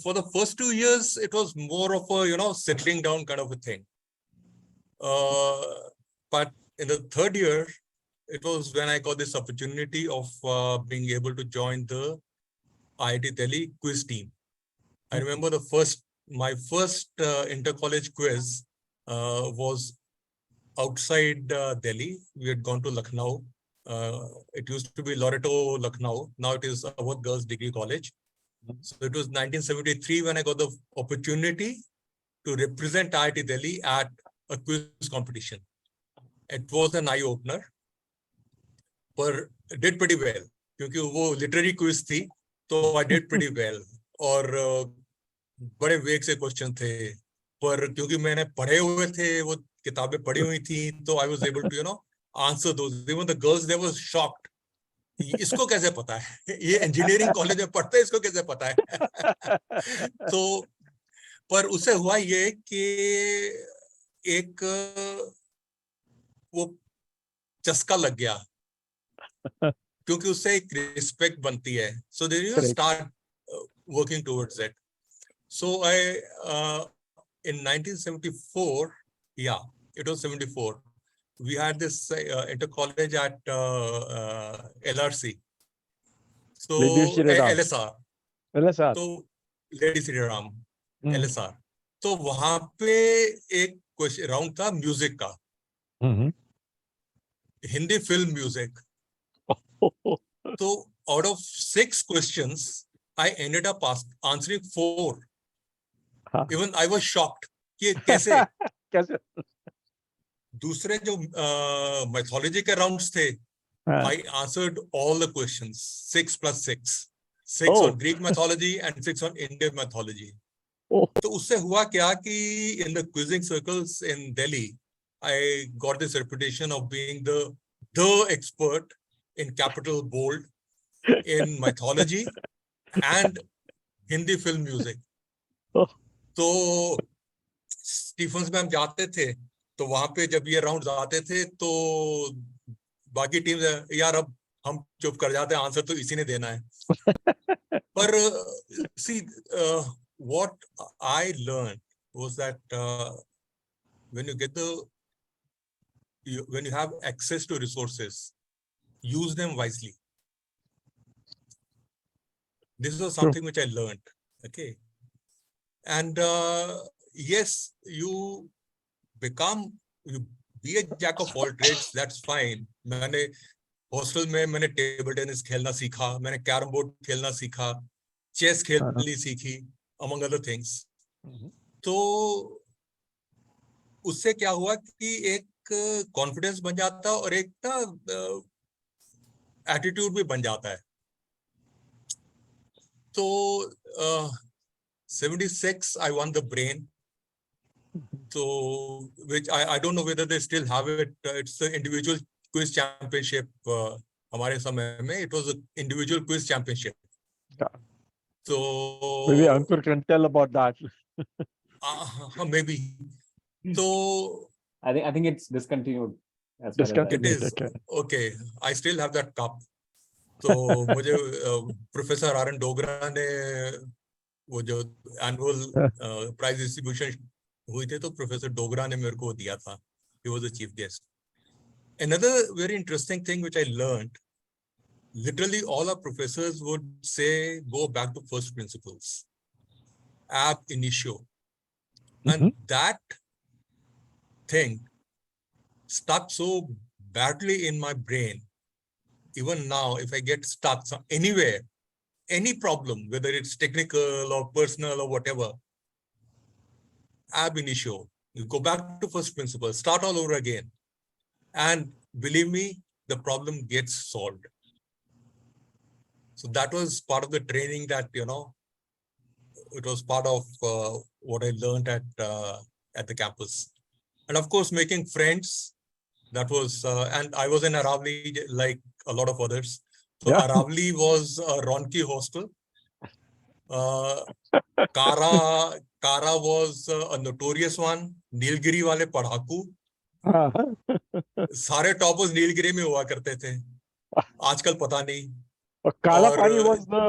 for the first 2 years, it was more of a, settling down kind of a thing. But in the third year, it was when I got this opportunity of being able to join the IIT Delhi quiz team. I remember my first inter-college quiz was outside Delhi. We had gone to Lucknow. It used to be Loreto, Lucknow. Now it is Awadh Girls Degree College. So it was 1973 when I got the opportunity to represent IIT Delhi at a quiz competition. It was an eye-opener, but did pretty well. क्योंकि वो literary quiz थी, so I did pretty well. और बड़े वेग से question थे, पर क्योंकि मैंने पढ़े हुए थे, वो किताबें पढ़ी हुई थी, तो I was able to answer those. Even the girls, they were shocked. इसको कैसे पता है? ये इंजीनियरिंग कॉलेज में पढ़ते हैं, इसको कैसे पता है? तो पर उसे हुआ ये कि एक वो चस्का लग गया, क्योंकि उससे एक रिस्पेक्ट बनती है. So then you start working towards it. So in 1974, yeah, it was 74. We had this inter-college at LRC. So LSR. So Lady Sri Ram, LSR. तो वहां पे एक क्वेश्चन राउंड था म्यूजिक का, Mhm. Hindi film music. So out of 6 questions, I ended up answering 4. हाँ. Even I was shocked कि कैसे. कैसे? दूसरे जो mythology के rounds थे, हाँ. I answered all the questions, 6 plus 6. 6 Oh. on Greek mythology and 6 on Indian mythology. Oh. तो उससे हुआ क्या कि in the quizzing circles in Delhi, I got this reputation of being the expert in capital bold in mythology and Hindi film music. Oh. तो Stephen's में हम जाते थे, तो वहां पे जब ये राउंड आते थे तो बाकी टीम यार अब हम चुप कर जाते हैं, आंसर तो इसी ने देना है. पर see, what I learned was that when you have access to resources, use them wisely. This was something which I learned. Okay. And yes, you be a jack of all trades, that's fine. मैंने hostel में मैंने table tennis खेलना सीखा, मैंने carrom board खेलना सीखा, chess खेलनी सीखी, among other things. तो उससे क्या हुआ कि एक कॉन्फिडेंस बन जाता है और एक ना एटीट्यूड भी बन जाता है. तो 76 I won the brain. So which I don't know whether they still have it. It's the individual quiz championship. हमारे समय में it was an individual quiz championship. Yeah. So Maybe Ankur can tell about that. Maybe. So I think it's discontinued. As far as I it is okay. I still have that cup. तो मुझे professor are N Dogra ने वो जो annual prize distribution हुई थे, तो professor Dogra ने मेरे को दिया था. He was the chief guest. Another very interesting thing which I learned, literally all our professors would say, go back to first principles, ab initio. And that thing stuck so badly in my brain. Even now, if I get stuck anywhere, any problem, whether it's technical or personal or whatever, ab initio, you go back to first principles, start all over again. And believe me, the problem gets solved. So that was part of the training that, it was part of what I learned at the campus. And of course, making friends, that was, and I was in Aravali like a lot of others. So Yeah. Aravali was a Ronki hostel. Kara was a notorious one. Nilgiri wale padhaku. सारे toppers Nilgiri में हुआ करते थे. आजकल पता नहीं. और काला पानी was the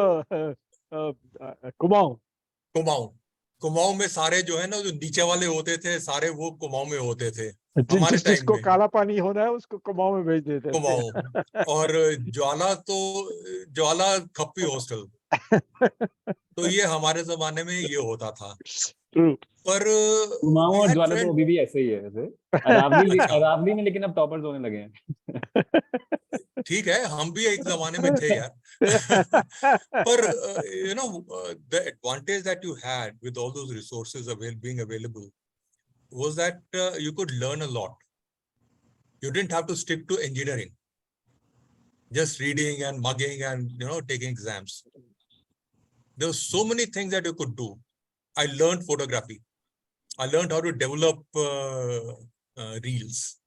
कुमाऊं में सारे जो है ना, जो नीचे वाले होते थे, सारे वो कुमाऊं में होते थे हमारे टाइम जिसको में. काला पानी होना है उसको कुमाऊं में भेज देते थे. कुमाऊं और ज्वाला खप्पी हॉस्टल. तो ये हमारे जमाने में ये होता था. पर कुमाऊं और ज्वाला तो अभी भी ऐसे ही है वैसे. अरावली में लेकिन अब टॉपर्स होने लगे हैं. ठीक है, हम भी एक जमाने में थे यार. पर the advantage that you had with all those resources being available was that you could learn a lot. You didn't have to stick to engineering, just reading and mugging and taking exams. There were so many things that you could do. I learned photography. I learned how to develop reels.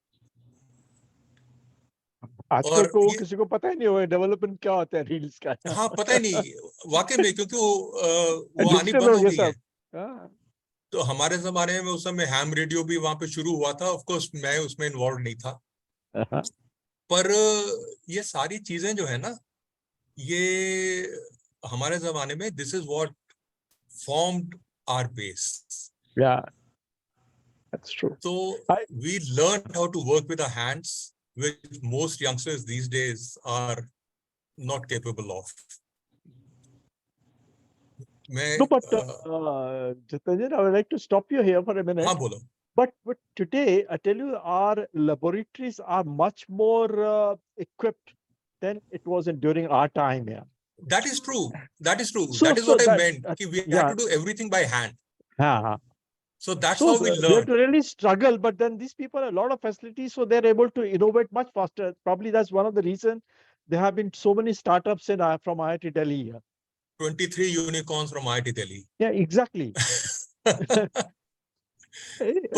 आजकल को किसी को पता ही नहीं हुआ development क्या होता है रील्स का. हाँ, पता ही नहीं वाकई में, क्योंकि वो आनी बंद हो गई है. तो हमारे जमाने में उस समय हैम रेडियो भी वहां पे शुरू हुआ था. ऑफ कोर्स मैं उसमें इन्वॉल्व नहीं था. पर ये सारी चीजें जो है ना, ये हमारे जमाने में this is what formed our base. Yeah, that's true. So we learned how to work with our hands, which most youngsters these days are not capable of. No, but Jitenjan, I would like to stop you here for a minute. हाँ, बोलो. But today, I tell you, our laboratories are much more equipped than it was during our time. Yeah. That is true. That is true. So, That is so what I that, meant. Ki we yeah. had to do everything by hand. Uh-huh. So that's So how we we have learn. to really struggle, but then these people have a lot of facilities, so they're able to innovate much faster. Probably that's one of the reasons there have been so many startups from IIT Delhi. 23 unicorns from IIT Delhi. Yeah, exactly.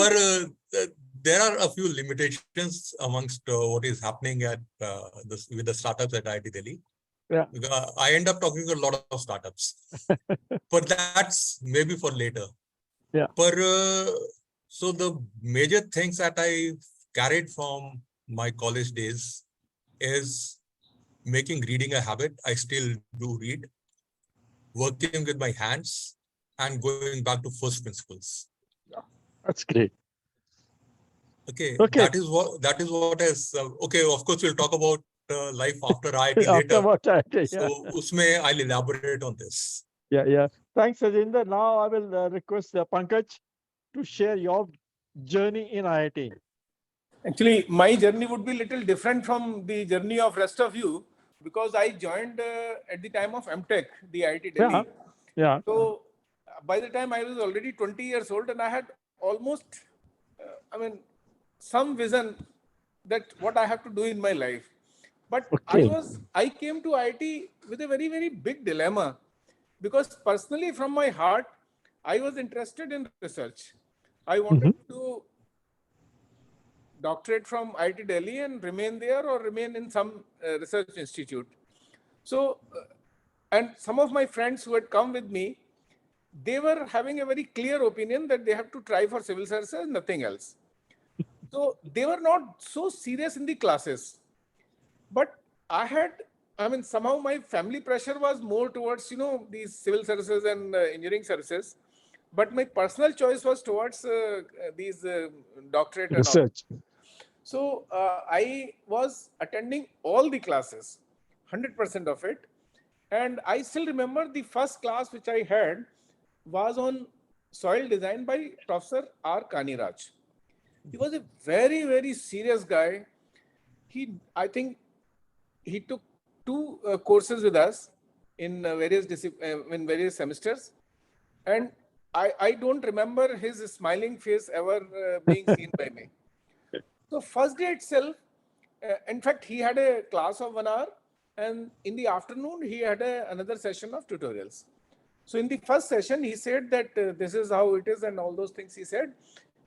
But there are a few limitations amongst what is happening at with the startups at IIT Delhi. Yeah. I end up talking to a lot of startups, but that's maybe for later. Yeah. But so the major things that I carried from my college days is making reading a habit. I still do read, working with my hands, and going back to first principles. That's great. Okay, Okay. that is what is okay. Of course, we'll talk about life after IIT later. Afterward, yeah. So, usme I'll elaborate on this. Yeah. Thanks, Sajinder. Now I will request Pankaj to share your journey in IIT. Actually, my journey would be a little different from the journey of rest of you, because I joined at the time of MTech, the IIT Delhi. Yeah. So by the time I was already 20 years old, and I had almost, some vision that what I have to do in my life. But Okay. I came to IIT with a very, very big dilemma, because personally from my heart, I was interested in research. I wanted to doctorate from IIT Delhi and remain there, or remain in some research institute. So, and some of my friends who had come with me, they were having a very clear opinion that they have to try for civil services, nothing else. So they were not so serious in the classes. But somehow my family pressure was more towards, these civil services and engineering services. But my personal choice was towards these doctorate and all. Research. So I was attending all the classes, 100% of it. And I still remember the first class which I had was on soil design by Professor R. Kaniraj. He was a very, very serious guy. I think he took 2 courses with us in various semesters. And I don't remember his smiling face ever being seen by me. So first day itself, in fact, he had a class of 1 hour, and in the afternoon, he had another session of tutorials. So in the first session, he said that this is how it is and all those things he said.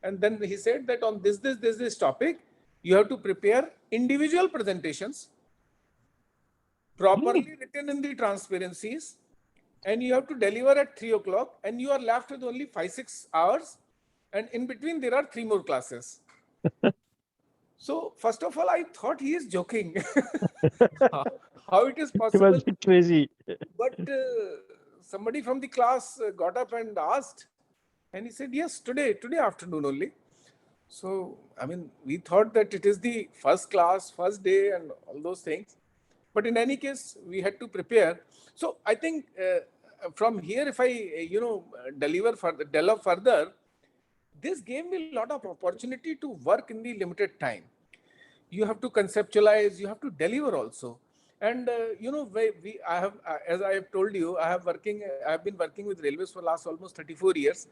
And then he said that on this topic, you have to prepare individual presentations, properly written in the transparencies, and you have to deliver at 3 o'clock, and you are left with only 5-6 hours. And in between, there are 3 more classes. So first of all, I thought he is joking. How it is possible? It was crazy. But somebody from the class got up and asked, and he said, yes, today afternoon only. So, we thought that it is the first class, first day and all those things. But in any case, we had to prepare. So I think from here, if I, delve further, this gave me a lot of opportunity to work in the limited time. You have to conceptualize, you have to deliver also. And, as I have told you, I have been working with railways for the last almost 34 years.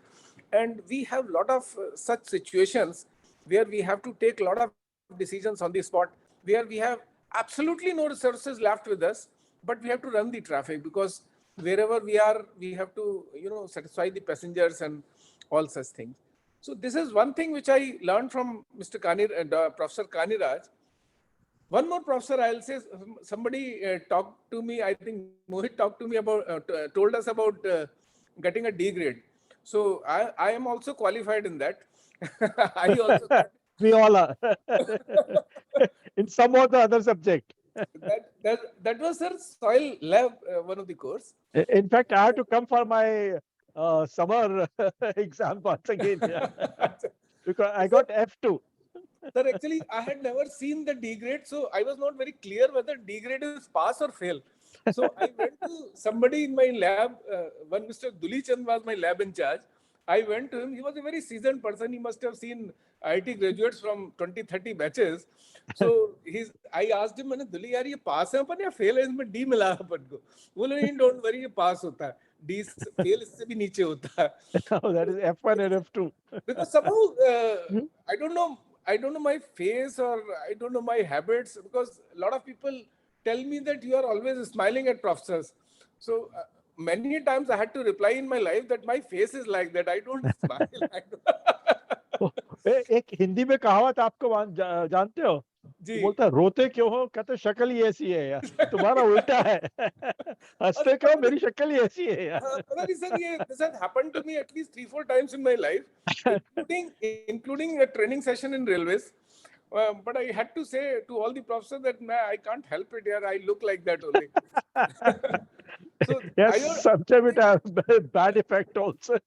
And we have a lot of such situations where we have to take a lot of decisions on the spot, where we have absolutely no resources left with us, but we have to run the traffic, because wherever we are, we have to, satisfy the passengers and all such things. So this is one thing which I learned from Mr. Professor Kaniraj. One more professor, I'll say, somebody talked to me, I think Mohit talked to me about, told us about getting a D grade. So I am also qualified in that. I also We all are. In some or the other subject. that was sir, soil lab, one of the course. In fact, I had to come for my summer exam once again. Yeah. Because I got F2. Sir, actually, I had never seen the D grade, so I was not very clear whether D grade is pass or fail. So I went to somebody in my lab, one Mr. Dulichand was my lab in charge. I went to him. He was a very seasoned person. He must have seen IIT graduates from 20, 30 batches. So I asked him, मैंने दुली यार ये पास है अपन या fail है, इसमें D मिला अपन को. बोले नहीं, don't worry, ये पास होता है. D फेल इससे भी नीचे होता है. Oh, that is F1 and F2. Because somehow I don't know my face or I don't know my habits, because a lot of people tell me that you are always smiling at professors. So many times I had to reply in my life that my face is like that. I don't smile. एक हिंदी में कहावत आपको जानते हो? जी. बोलता है रोते क्यों हो? कहते शक्ल ही ऐसी है यार. तुम्हारा उल्टा है. हंसते क्यों? मेरी शक्ल ही ऐसी है यार. This has happened to me at least 3-4 times in my life, including a training session in railways. But I had to say to all the professors that I can't help it here. I look like that only. So yes, sometimes bad effect also.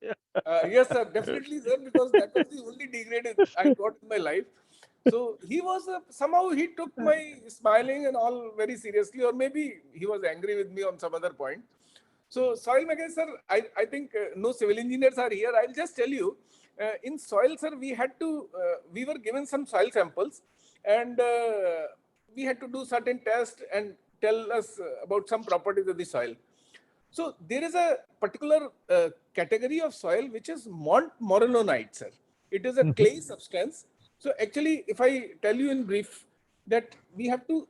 Yes, sir, definitely, sir, because that was the only degrade I got in my life. So he was somehow he took my smiling and all very seriously, or maybe he was angry with me on some other point. So soil mechanics, sir, I think no civil engineers are here. I'll just tell you, in soil, sir, we were given some soil samples, and we had to do certain tests and tell us about some properties of the soil. So there is a particular category of soil which is montmorillonite, sir. It is a clay substance. So actually, if I tell you in brief that we have to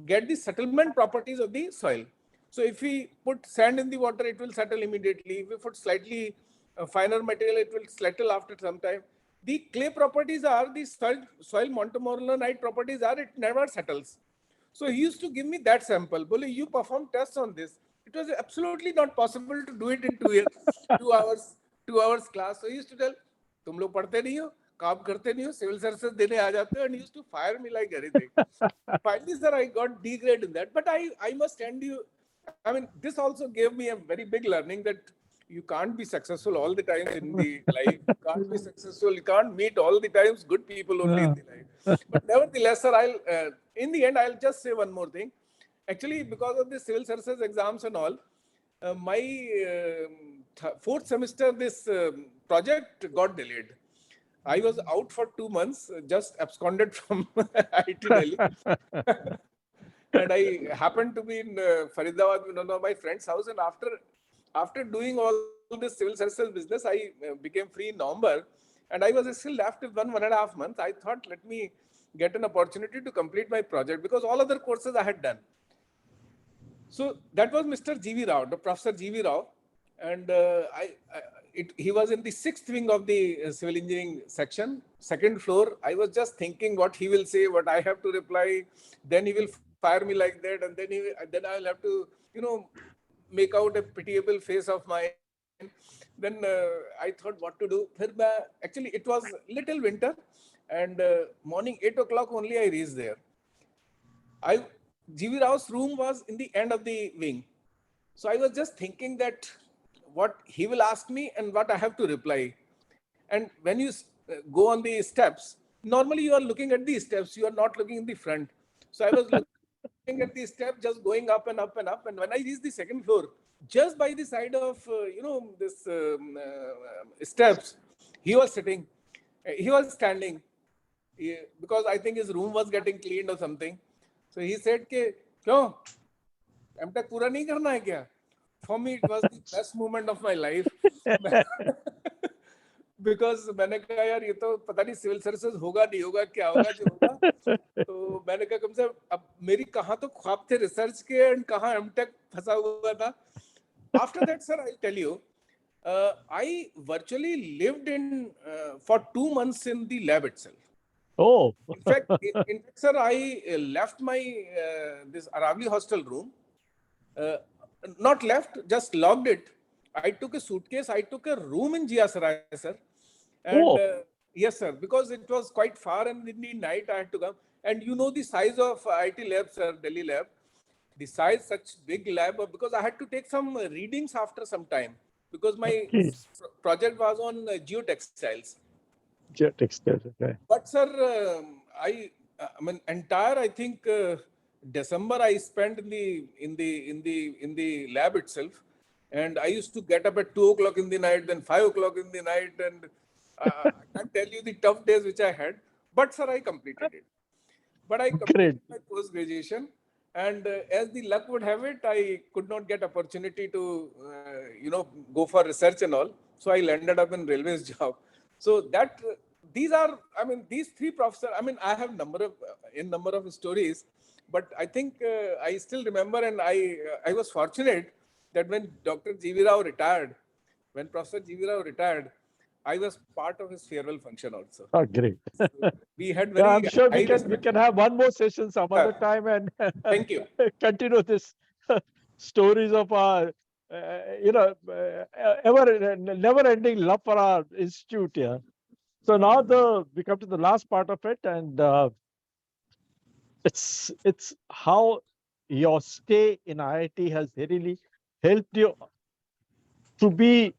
get the settlement properties of the soil. So if we put sand in the water, it will settle immediately. If we put slightly finer material, it will settle after some time. The clay properties are, the soil montmorillonite properties are, it never settles. So he used to give me that sample. Bole, you perform tests on this. It was absolutely not possible to do it in 2 years, 2 hours class. So he used to tell, तुम लोग पढ़ते नहीं हो, काम करते नहीं हो, civil services देने आ जाते हो, and he used to fire me like anything. Finally, sir, I got D grade in that. But I must tell you, I mean, this also gave me a very big learning that you can't be successful all the time in the life. You can't be successful. You can't meet all the times good people only in the life. But nevertheless, sir, in the end, I'll just say one more thing. Actually, because of the civil services exams and all, my 4th semester, this project got delayed. I was out for 2 months, just absconded from IIT Delhi. And I happened to be in Faridabad, one of my friend's house. And after doing all this civil services business, I became free in November. And I was still left with 1.5 months. I thought, let me get an opportunity to complete my project, because all other courses I had done. So that was Mr. G.V. Rao, the Professor G.V. Rao. And he was in the 6th wing of the civil engineering section, 2nd floor. I was just thinking what he will say, what I have to reply. Then he will fire me like that. And then I'll have to, make out a pitiable face of mine. Then I thought what to do. Actually, it was little winter, and morning 8 o'clock only I reached there. G.V. Rao's room was in the end of the wing. So I was just thinking that what he will ask me and what I have to reply. And when you go on the steps, normally you are looking at the steps, you are not looking in the front. So I was looking at the steps, just going up and up and up. And when I reached the 2nd floor, just by the side of, this steps, he was sitting, he was standing, because I think his room was getting cleaned or something. So he said, "Kyo, MTech pura nahi karna hai kya?" For me, it was the best moment of my life. Because मैंने कहा यार ये तो पता नहीं civil services होगा नहीं होगा क्या होगा जो होगा. तो मैंने कहा कम से अब मेरी कहाँ तो ख्वाब थे रिसर्च के एंड कहाँ एमटेक फंसा हुआ था. After that, sir, I'll tell you, I virtually lived in for 2 months in the lab itself. Oh. In fact, sir, I left my this Aravali hostel room. Not left, just locked it. I took a suitcase. I took a room in Jia Sarai, sir. And yes, sir, because it was quite far and in the night I had to come. And you know the size of IIT lab, sir, Delhi lab. The size, such big lab, because I had to take some readings after some time. Because my project was on geotextiles. Geotextiles, okay. But sir, I mean, entire, I think, December I spent in the lab itself. And I used to get up at 2 o'clock in the night, then 5 o'clock in the night. And I can't tell you the tough days which I had. But sir, I completed it. But I completed my post-graduation. And as the luck would have it, I could not get opportunity to, go for research and all. So I landed up in railways job. So that these are, I mean, these three professors. I mean, I have number of stories, but I think I still remember, and I was fortunate that when Dr. G.V. Rao retired, when Professor G.V. Rao retired, I was part of his farewell function also. Oh, great. We had very Yeah, I'm sure high we respect. can have one more session some other time and Thank you. continue this stories of our, never-ending love for our institute here. So now we come to the last part of it, and it's how your stay in IIT has really helped you to be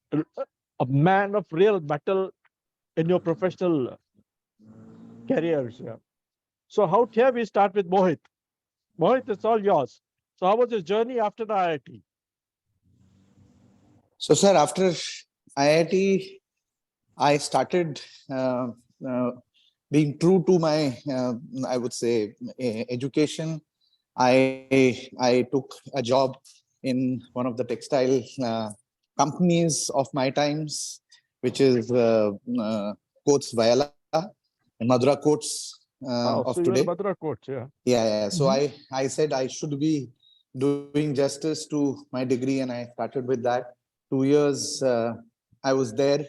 a man of real metal in your professional careers. Yeah. So here we start with Mohit. Mohit, it's all yours. So how was your journey after the IIT? So, sir, after IIT, I started being true to my, I would say, education. I took a job in one of the textile companies of my times, which is Coats Vayala, Madura Coats of so today. you're Madura Coats, yeah. Yeah. So I said I should be doing justice to my degree, and I started with that. 2 years I was there.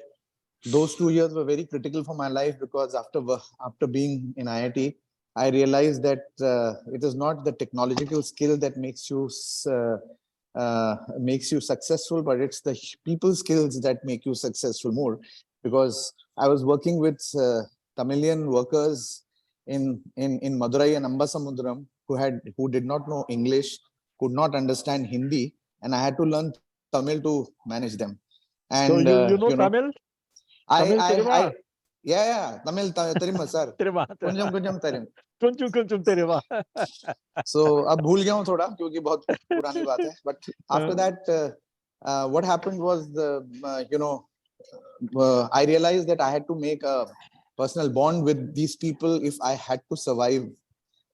Those 2 years were very critical for my life, because after being in IIT, I realized that it is not the technological skill that makes you successful, but it's the people skills that make you successful more. Because I was working with Tamilian workers in Madurai and Ambasamudram who did not know English, could not understand Hindi, and I had to learn Tamil to manage them. And so you know Tamil? Tamil Terima, sir. Kunjam Terim. Kunjum Terima. So अब भूल गया हूँ थोड़ा, क्योंकि बहुत पुरानी बात है. But after that, what happened was I realized that I had to make a personal bond with these people if I had to survive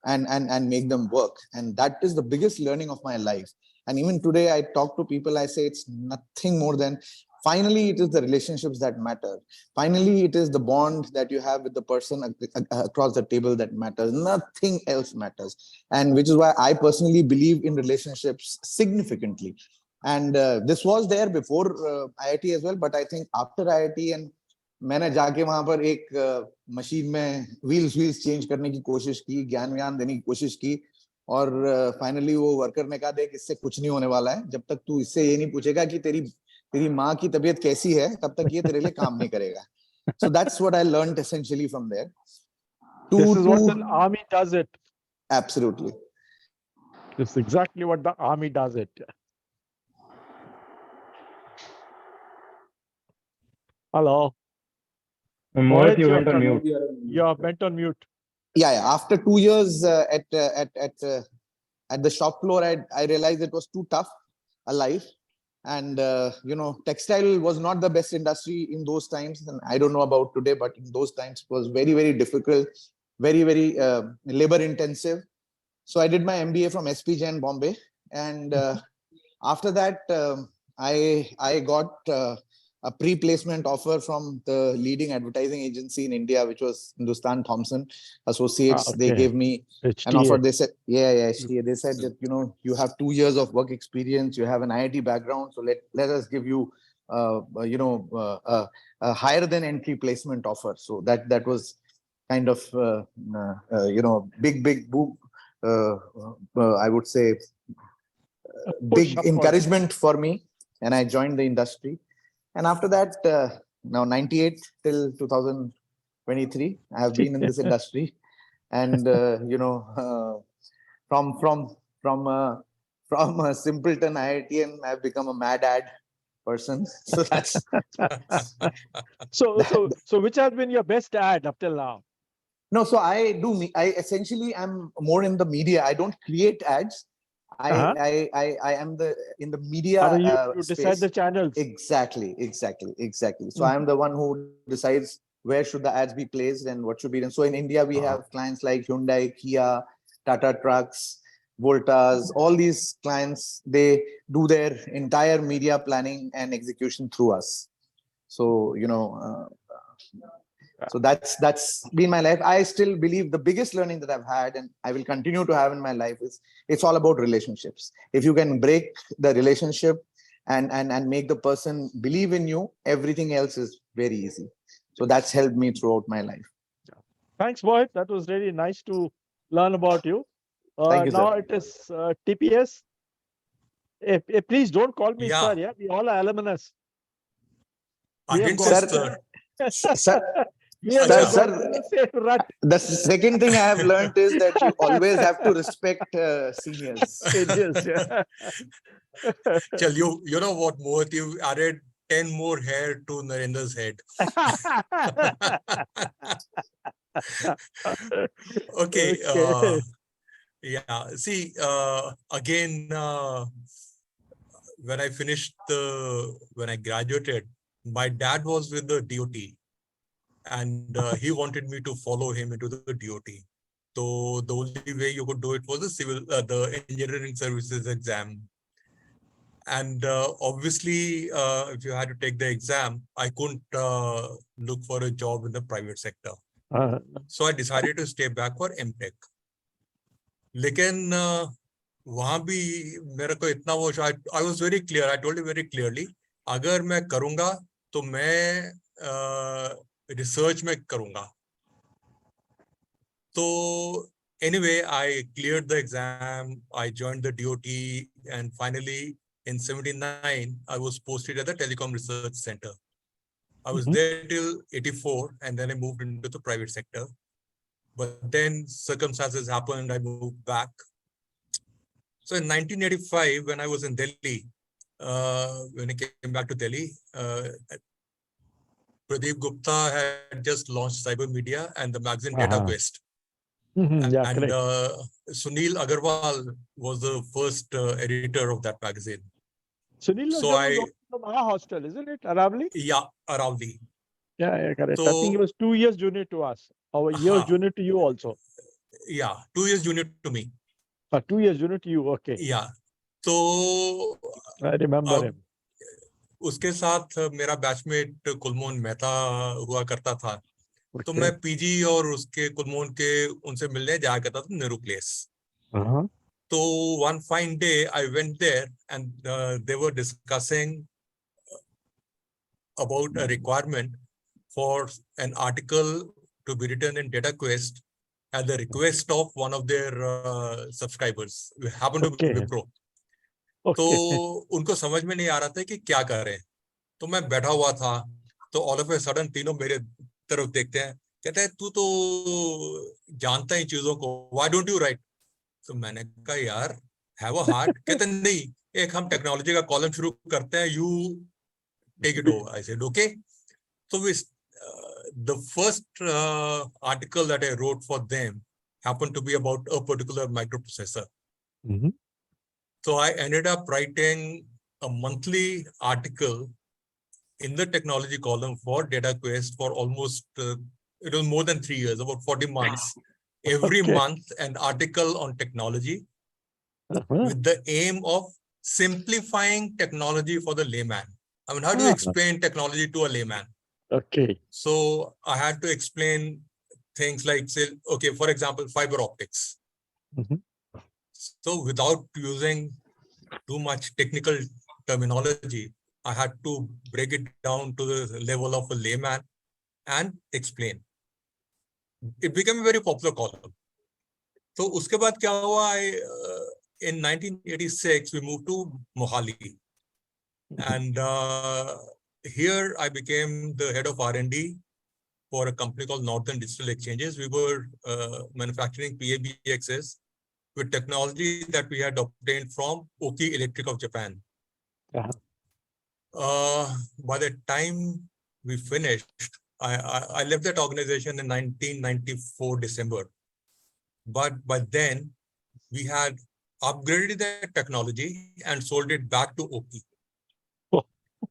and make them work. And that is the biggest learning of my life. And even today, I talk to people, I say it's nothing more than, finally, it is the relationships that matter. Finally, it is the bond that you have with the person across the table that matters. Nothing else matters. And which is why I personally believe in relationships significantly. And this was there before IIT as well, but I think after IIT, and मैंने जाके वहां पर एक machine में wheels change करने की कोशिश की, ज्ञान देने की कोशिश की, और फाइनली वो वर्कर ने कहा, देख इससे कुछ नहीं होने वाला है, जब तक तू इससे ये नहीं पूछेगा कि तेरी माँ की तबीयत कैसी है, तब तक ये तेरे लिए काम नहीं करेगा. So that's what I learned essentially from there. This is what the army does it. Absolutely. This is exactly what the army does it. Hello. Mohit, you went on mute. You are went on mute. Yeah. After 2 years at the shop floor, I realized it was too tough a life. And, textile was not the best industry in those times. And I don't know about today, but in those times it was very, very difficult, very, very labor intensive. So I did my MBA from SP Jain, Bombay. And after that, I got a pre-placement offer from the leading advertising agency in India, which was Hindustan Thompson Associates. Okay. They gave me HTA. an offer. They said, HTA. They said that, you have 2 years of work experience, you have an IIT background, so let us give you, a higher than entry placement offer. So that was kind of, big boom. I would say big encouragement for me, and I joined the industry. And after that, now 98 till 2023, I have been in this industry. And from a simpleton IITian, I've become a mad ad person. So that's so which has been your best ad up till now? No, so I essentially am more in the media. I don't create ads. I am in the media You decide space. the channels. Exactly. So Mhm. I am the one who decides where should the ads be placed and what should be done. So in India, we have clients like Hyundai, Kia, Tata Trucks, Voltas, all these clients, they do their entire media planning and execution through us. So, so that's been my life. I still believe the biggest learning that I've had, and I will continue to have in my life, is it's all about relationships. If you can break the relationship and make the person believe in you, everything else is very easy. So that's helped me throughout my life. Thanks, Mohit. That was really nice to learn about you. Thank you, Now sir. it is TPS. Please don't call me Yeah. sir. Yeah, we all are alumnus. I We have didn't got- say sir. Sir, We have Acha. gone through the same rut. the second thing I have learned is that you always have to respect seniors. Yes, yeah. Chal, you know what, Mohit, you added 10 more hair to Narendra's head. Okay. Okay. Yeah. See, again, when I graduated, my dad was with the DOT, and he wanted me to follow him into the DOT. So the only way you could do it was the engineering services exam. And obviously, if you had to take the exam, I couldn't look for a job in the private sector. So I decided to stay back for MTech. लेकिन वहां भी मेरे को इतना वो I was very clear. I told you very clearly, अगर मैं करूंगा तो मैं रिसर्च में करूंगा. So anyway, I cleared the exam. I joined the DOT, and finally in '79 I was posted at the Telecom Research Center. I was there till '84, and then I moved into the private sector. But then circumstances happened, I moved back. So in 1985, when I was in Delhi, when I came back to Delhi, Pradeep Gupta had just launched Cyber Media and the magazine Data Quest. Yeah, And correct. Sunil Agarwal was the first editor of that magazine. Sunil So Agarwal was from our hostel, isn't it? Aravali? Yeah, Aravali. Yeah, correct. I So- think he was 2 years junior to us. Or a year junior to you also. Yeah, 2 years junior to me. 2 years junior to you. Okay. Yeah. So I remember him. उसके साथ मेरा batchmate कुलमोहन Mehta हुआ करता था. तो Okay. मैं PG और उसके कुलमोहन के उनसे मिलने जाया करता था Nehru place. So one fine day I went there, and they were discussing about a requirement for an article to be written in Data Quest at the request of one of their subscribers, who happened to be Okay. Wipro. Okay. तो उनको समझ में नहीं आ रहा था कि क्या करें. तो मैं बैठा हुआ था, तो ऑल ऑफ ए सडन तीनों मेरे तरफ देखते हैं, कहते हैं तू तो जानता ही चीजों को, व्हाई डोंट यू राइट. तो मैंने कहा यार हैव अ हार्ट. कहते नहीं, एक हम टेक्नोलॉजी का कॉलम शुरू करते हैं, you take it over. I said okay. So the first article that I wrote for them happened to be about a particular microprocessor. So I ended up writing a monthly article in the technology column for Data Quest for almost, it was more than 3 years, about 40 months. Every Okay. month, an article on technology with the aim of simplifying technology for the layman. I mean, how do you explain technology to a layman? Okay. So I had to explain things like, say, okay, for example, fiber optics. So without using too much technical terminology, I had to break it down to the level of a layman and explain. It became a very popular column. So uske baad kya hua, in 1986, we moved to Mohali. And here I became the head of R&D for a company called Northern Digital Exchanges. We were manufacturing PABXs with technology that we had obtained from Oki Electric of Japan. By the time we finished, I left that organization in 1994 December. But by then, we had upgraded that technology and sold it back to OP.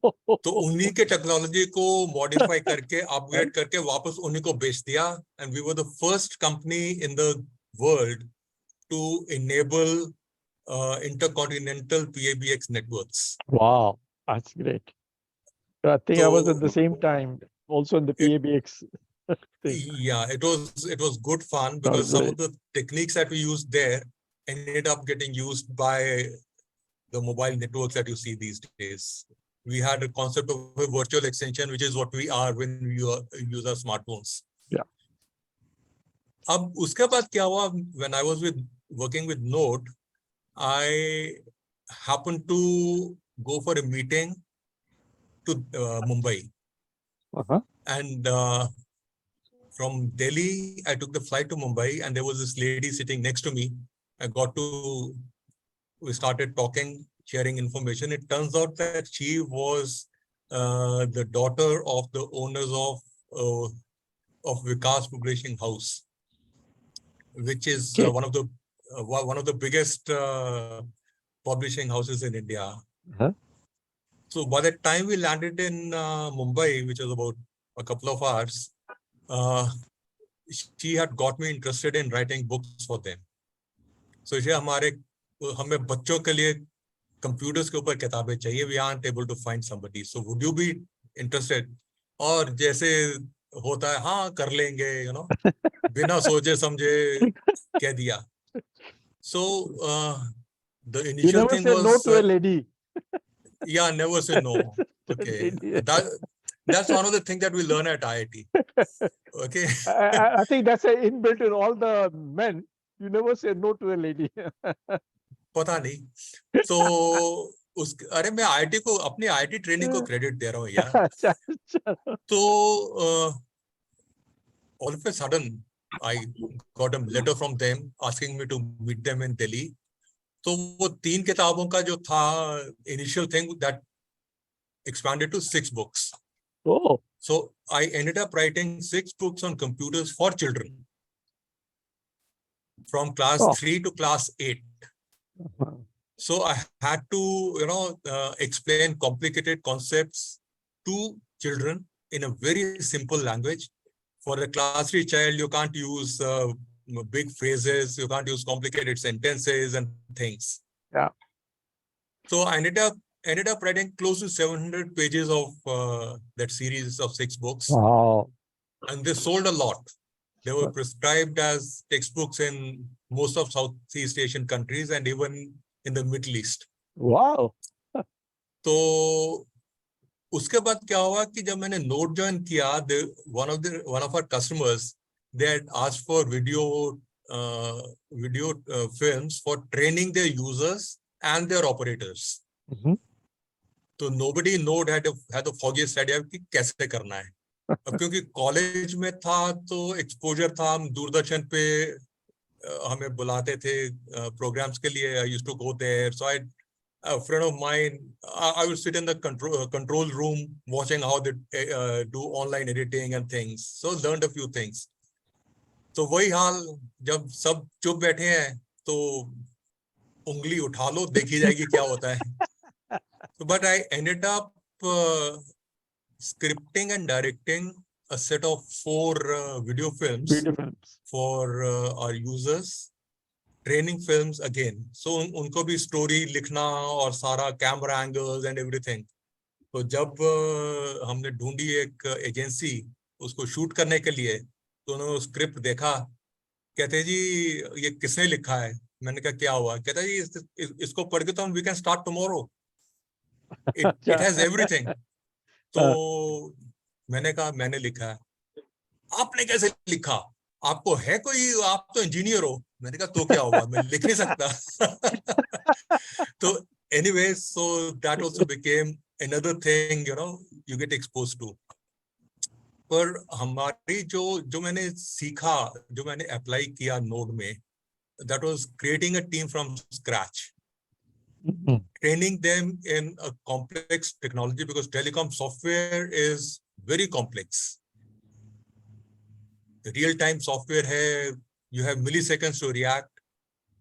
तो उन्हीं के technology को modify करके upgrade करके वापस उन्हीं को बेच दिया and we were the first company in the world to enable intercontinental PABX networks. Wow, that's great. I think I was at the So- same time also in the PABX thing. Yeah, it was good fun because some of the techniques that we used there ended up getting used by the mobile networks that you see these days. We had a concept of a virtual extension, which is what we are when we use our smartphones. Yeah. अब उसके बाद क्या हुआ? When I was working with Node, I happened to go for a meeting to Mumbai. Uh-huh. And from Delhi, I took the flight to Mumbai, and there was this lady sitting next to me. We started talking, sharing information. It turns out that she was the daughter of the owners of Vikas Publishing House, which is Okay. one of the biggest publishing houses in India. Uh-huh. So by the time we landed in Mumbai, which was about a couple of hours, she had got me interested in writing books for them. So हमें बच्चों के लिए computers के ऊपर किताबें चाहिए. We aren't able to find somebody. So would you be interested? और जैसे होता है, हाँ कर लेंगे, you know, बिना सोचे समझे कह दिया. So the You initial never thing said no was, to a lady. yeah, never say no. Okay, that's one of the things that we learn at IIT. Okay. I think that's an inbuilt in all the men. You never say no to a lady. पता नहीं. So अरे मैं IIT को अपनी IIT training को credit दे रहा हूँ यार. तो all of a sudden I got a letter from them asking me to meet them in Delhi. तो वो 3 किताबों का जो था initial thing that expanded to 6 books. Oh. So I ended up writing 6 books on computers for children from class 3 to class 8. So I had to, explain complicated concepts to children in a very simple language. For a class 3 child, you can't use big phrases, you can't use complicated sentences and things. Yeah. So I ended up writing close to 700 pages of that series of 6 books. Wow. And they sold a lot. They were prescribed as textbooks in most of Southeast Asian countries and even in the Middle East. Wow. तो उसके बाद क्या हुआ कि जब मैंने Node join किया, one of our customers, they had asked for video films for training their users and their operators. Mm-hmm. तो nobody in Node had the foggiest idea कि कैसे करना है. अब क्योंकि कॉलेज में था तो एक्सपोजर था, हम दूरदर्शन पे हमें बुलाते थे प्रोग्राम्स के लिए. I used to go there. So a friend of mine, I would sit in the control room watching how they do online editing and things. So learned a few things. तो वही हाल, जब सब चुप बैठे हैं तो उंगली उठा लो, देखी जाएगी क्या होता है. But I ended up scripting and directing a set of 4 video films for our users, training films again. So उनको भी story लिखना और सारा camera angles and everything. तो जब हमने ढूंढी एक एजेंसी उसको शूट करने के लिए, तो उन्होंने स्क्रिप्ट देखा, कहते जी ये किसने लिखा है. मैंने कहा क्या हुआ. कहता जी इसको पढ़ के तो हम we can start tomorrow. It has everything. तो मैंने कहा मैंने लिखा है. आपने कैसे लिखा, आपको है कोई, आप तो इंजीनियर हो. मैंने कहा तो क्या हुआ, मैं लिख नहीं सकता. तो anyway, so that also became another thing, you get exposed to. पर हमारी जो मैंने सीखा, जो मैंने अप्लाई किया Node में, that was creating a team from scratch. Mm-hmm. Training them in a complex technology because telecom software is very complex. Real-time software hai, you have milliseconds to react.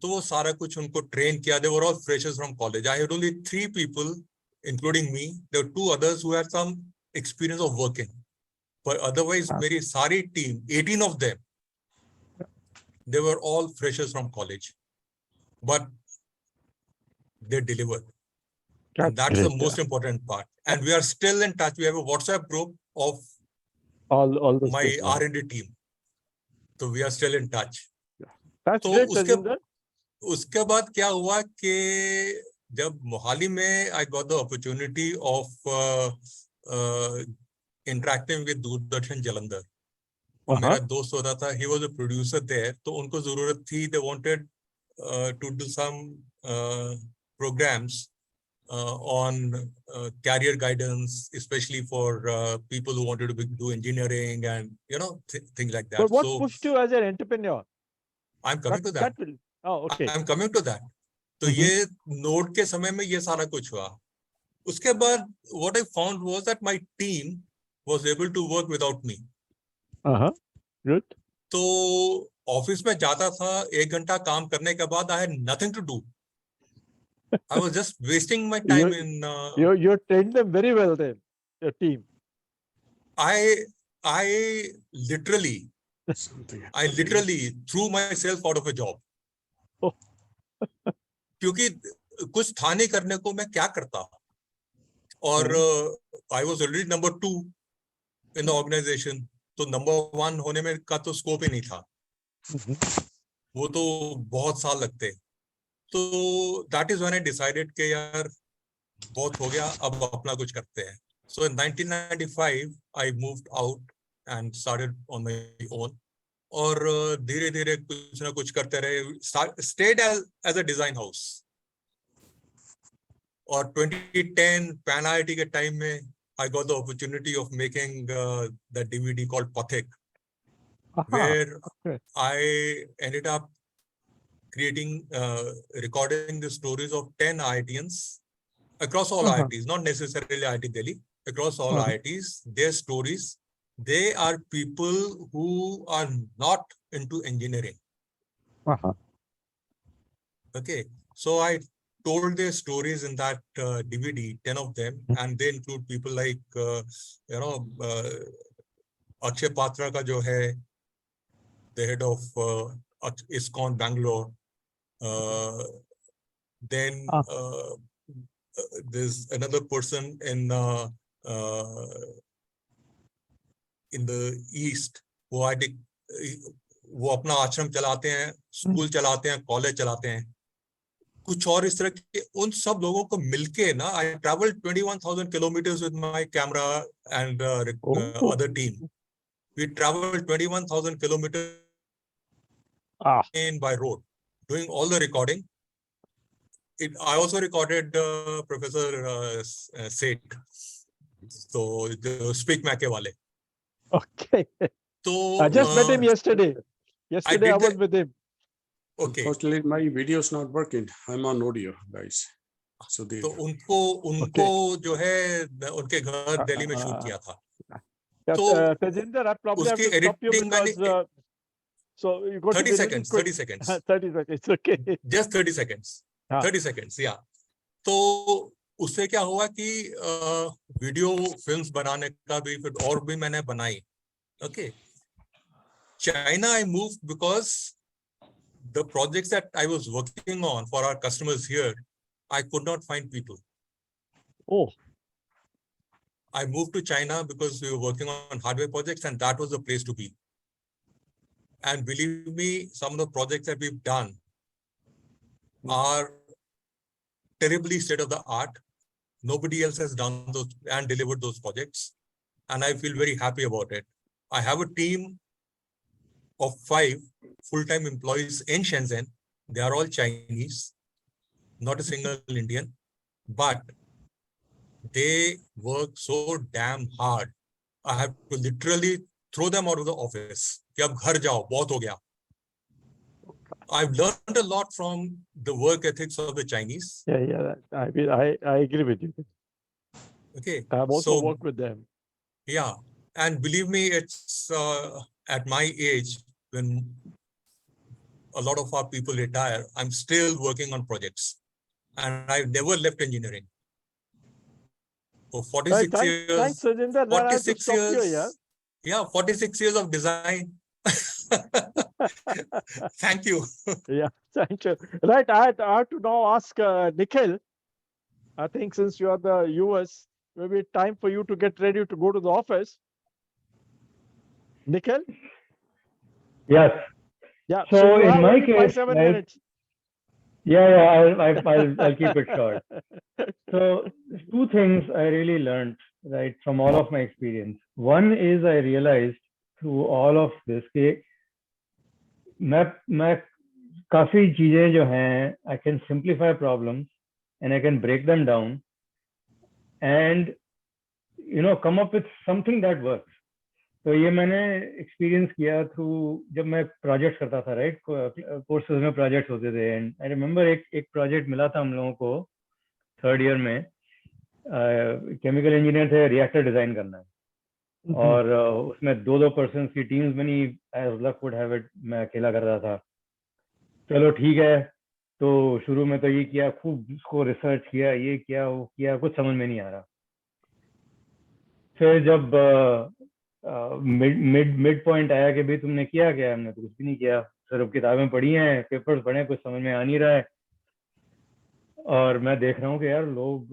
तो वो सारा कुछ उनको ट्रेन किया. They were all freshers from college. I had only 3 people, including me. There were 2 others who had some experience of working. But otherwise, मेरी सारी team, 18 of them, they were all freshers from college. But they delivered. And that's the most important part. And we are still in touch. We have a WhatsApp group of all the my stakeholders. R&D team. So we are still in touch. That's तो great, उसके Tajinder. उसके बाद क्या हुआ कि जब मोहाली में I got the opportunity of interacting with Doordarshan Jalandhar. तो मेरा दोस्त होता था, he was a producer there. तो उनको जरूरत थी, they wanted to do some programs on career guidance, especially for people who wanted to do engineering and things like that. But what So pushed you as an entrepreneur? I'm coming to that. Okay. I'm coming to that. तो ये note के समय में ये सारा कुछ हुआ. उसके बाद what I found was that my team was able to work without me. Good. तो ऑफिस में जाता था, 1 घंटा काम करने के बाद I had nothing to do. I was just wasting my time in. You trained them very well then, your team. I literally threw myself out of a job. क्योंकि कुछ था नहीं करने को, मैं क्या करता. और I was already number 2 in the organization. तो number 1 होने में का तो स्कोप ही नहीं था. वो तो बहुत साल लगते. तो that is when I decided कि यार बहुत हो गया, अब अपना कुछ करते हैं. So in 1995 I moved out and started on my own. और धीरे धीरे कुछ ना कुछ करते रहे. Stayed as a design house. और 2010 Pan IIT के टाइम में I got the opportunity of making the DVD called Pathik, where I ended up creating, recording the stories of 10 IITians across all IITs, not necessarily IIT Delhi, across all IITs, their stories. They are people who are not into engineering. Okay, so I told their stories in that DVD, 10 of them, and they include people like, Akshay Patra ka jo hai, the head of ISKCON Bangalore. Then there's another person in the East who वो अपना आश्रम चलाते हैं, school चलाते हैं, college चलाते हैं. कुछ और इस तरह के उन सब लोगों को मिलके ना, I traveled 21,000 kilometers with my camera and other team. We traveled 21,000 kilometers by road, doing all the recording. I also recorded Professor Seth, so the Speak Mac wale. Okay. So I just met him yesterday. Yesterday I was with him. Okay. Unfortunately, my video is not working. I'm on audio, guys. So तो उनको जो है उनके घर दिल्ली में shoot किया था. So Tajinder, I probably have to stop you because so you got 30 seconds. 30 seconds. 30 seconds. Okay. Just 30 seconds. 30 seconds. Yeah. तो उससे क्या हुआ कि वीडियो फिल्म्स बनाने का भी फिर और भी मैंने बनाई. Okay. China I moved because the projects that I was working on for our customers here, I could not find people. I moved to China because we were working on hardware projects and that was the place to be. And believe me, some of the projects that we've done are terribly state of the art. Nobody else has done those and delivered those projects. And I feel very happy about it. I have a team of 5 full-time employees in Shenzhen. They are all Chinese, not a single Indian, but they work so damn hard. I have to literally throw them out of the office. कि अब घर जाओ, बहुत हो गया. I've learned a lot from the work ethics of the Chinese. Yeah. I agree with you. Okay. I've also worked with them. Yeah. And believe me, it's at my age, when a lot of our people retire, I'm still working on projects, and I've never left engineering. For 46 Thanks, years, Rajinder. Then I have to 46 stop you here. years, yeah, 46 years of design. Thank you. Yeah, thank you. Right, I have to now ask Nikhil. I think since you are the US, maybe time for you to get ready to go to the office. Nikhil? Yes. Yeah. So you in have my only case, 5-7 right, minutes. I'll keep it short. So two things I really learned, right, from all of my experience. One is I realized through all of this कि मैं काफी चीजें जो हैं, I can simplify problems and I can break them down and come up with something that works. तो ये मैंने experience किया थ्रू जब मैं प्रोजेक्ट्स करता था, राइट, कोर्सेज में प्रोजेक्ट्स होते थे. एंड आई रिमेम्बर एक प्रोजेक्ट मिला था हम लोगों को 3rd ईयर में, केमिकल इंजीनियर थे, रिएक्टर डिजाइन करना है. और उसमें 2 पर्सन की टीम्स बनी. As luck would have it, मैं अकेला कर रहा था. चलो ठीक है, तो शुरू में तो ये किया, खूब उसको रिसर्च किया, ये किया वो किया, कुछ समझ में नहीं आ रहा. फिर जब मिड पॉइंट आया कि भाई तुमने किया क्या? हमने तो कुछ भी नहीं किया, सिर्फ किताबें पढ़ी हैं, पेपर्स पढ़े, कुछ समझ में आ नहीं रहा है. और मैं देख रहा हूँ कि यार लोग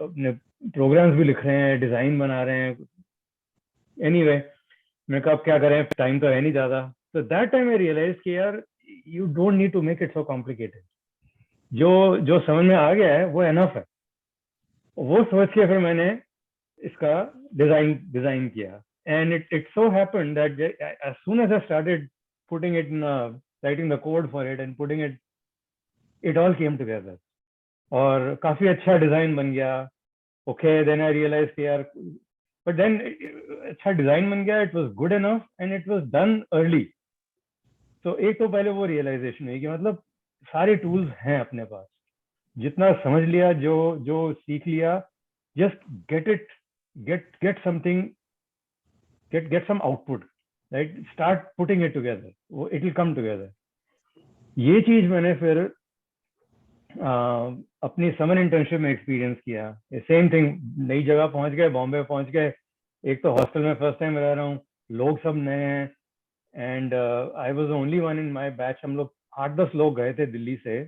अपने प्रोग्राम्स भी लिख रहे हैं, डिजाइन बना रहे हैं. एनीवे, मैं कहा अब क्या करें, टाइम तो है नहीं ज्यादा. तो दैट टाइम आई रियलाइज कि यार you don't need to make it so complicated. जो समझ में आ गया है वो एनफ है. वो सोच के फिर मैंने इसका डिजाइन किया. And it so happened that as soon as I started putting it in, writing the code for it and putting it, it all came together. और काफी अच्छा डिजाइन बन गया. Okay, then I realized कि यार, but then अच्छा design बन गया, it was good enough and it was done early. So एक तो पहले वो realization हुई कि मतलब सारे tools हैं अपने पास, जितना समझ लिया, जो सीख लिया, just get something, get some output, right? Start putting it together, it will come together. ये चीज मैंने फिर अपनी समर इंटर्नशिप में एक्सपीरियंस किया. सेम थिंग, नई जगह पहुंच गए, बॉम्बे पहुंच गए. एक तो हॉस्टल में फर्स्ट टाइम रह रहा हूँ, लोग सब नए हैं. And I was the only one in my batch. हम लोग 8-10 लोग गए थे दिल्ली से,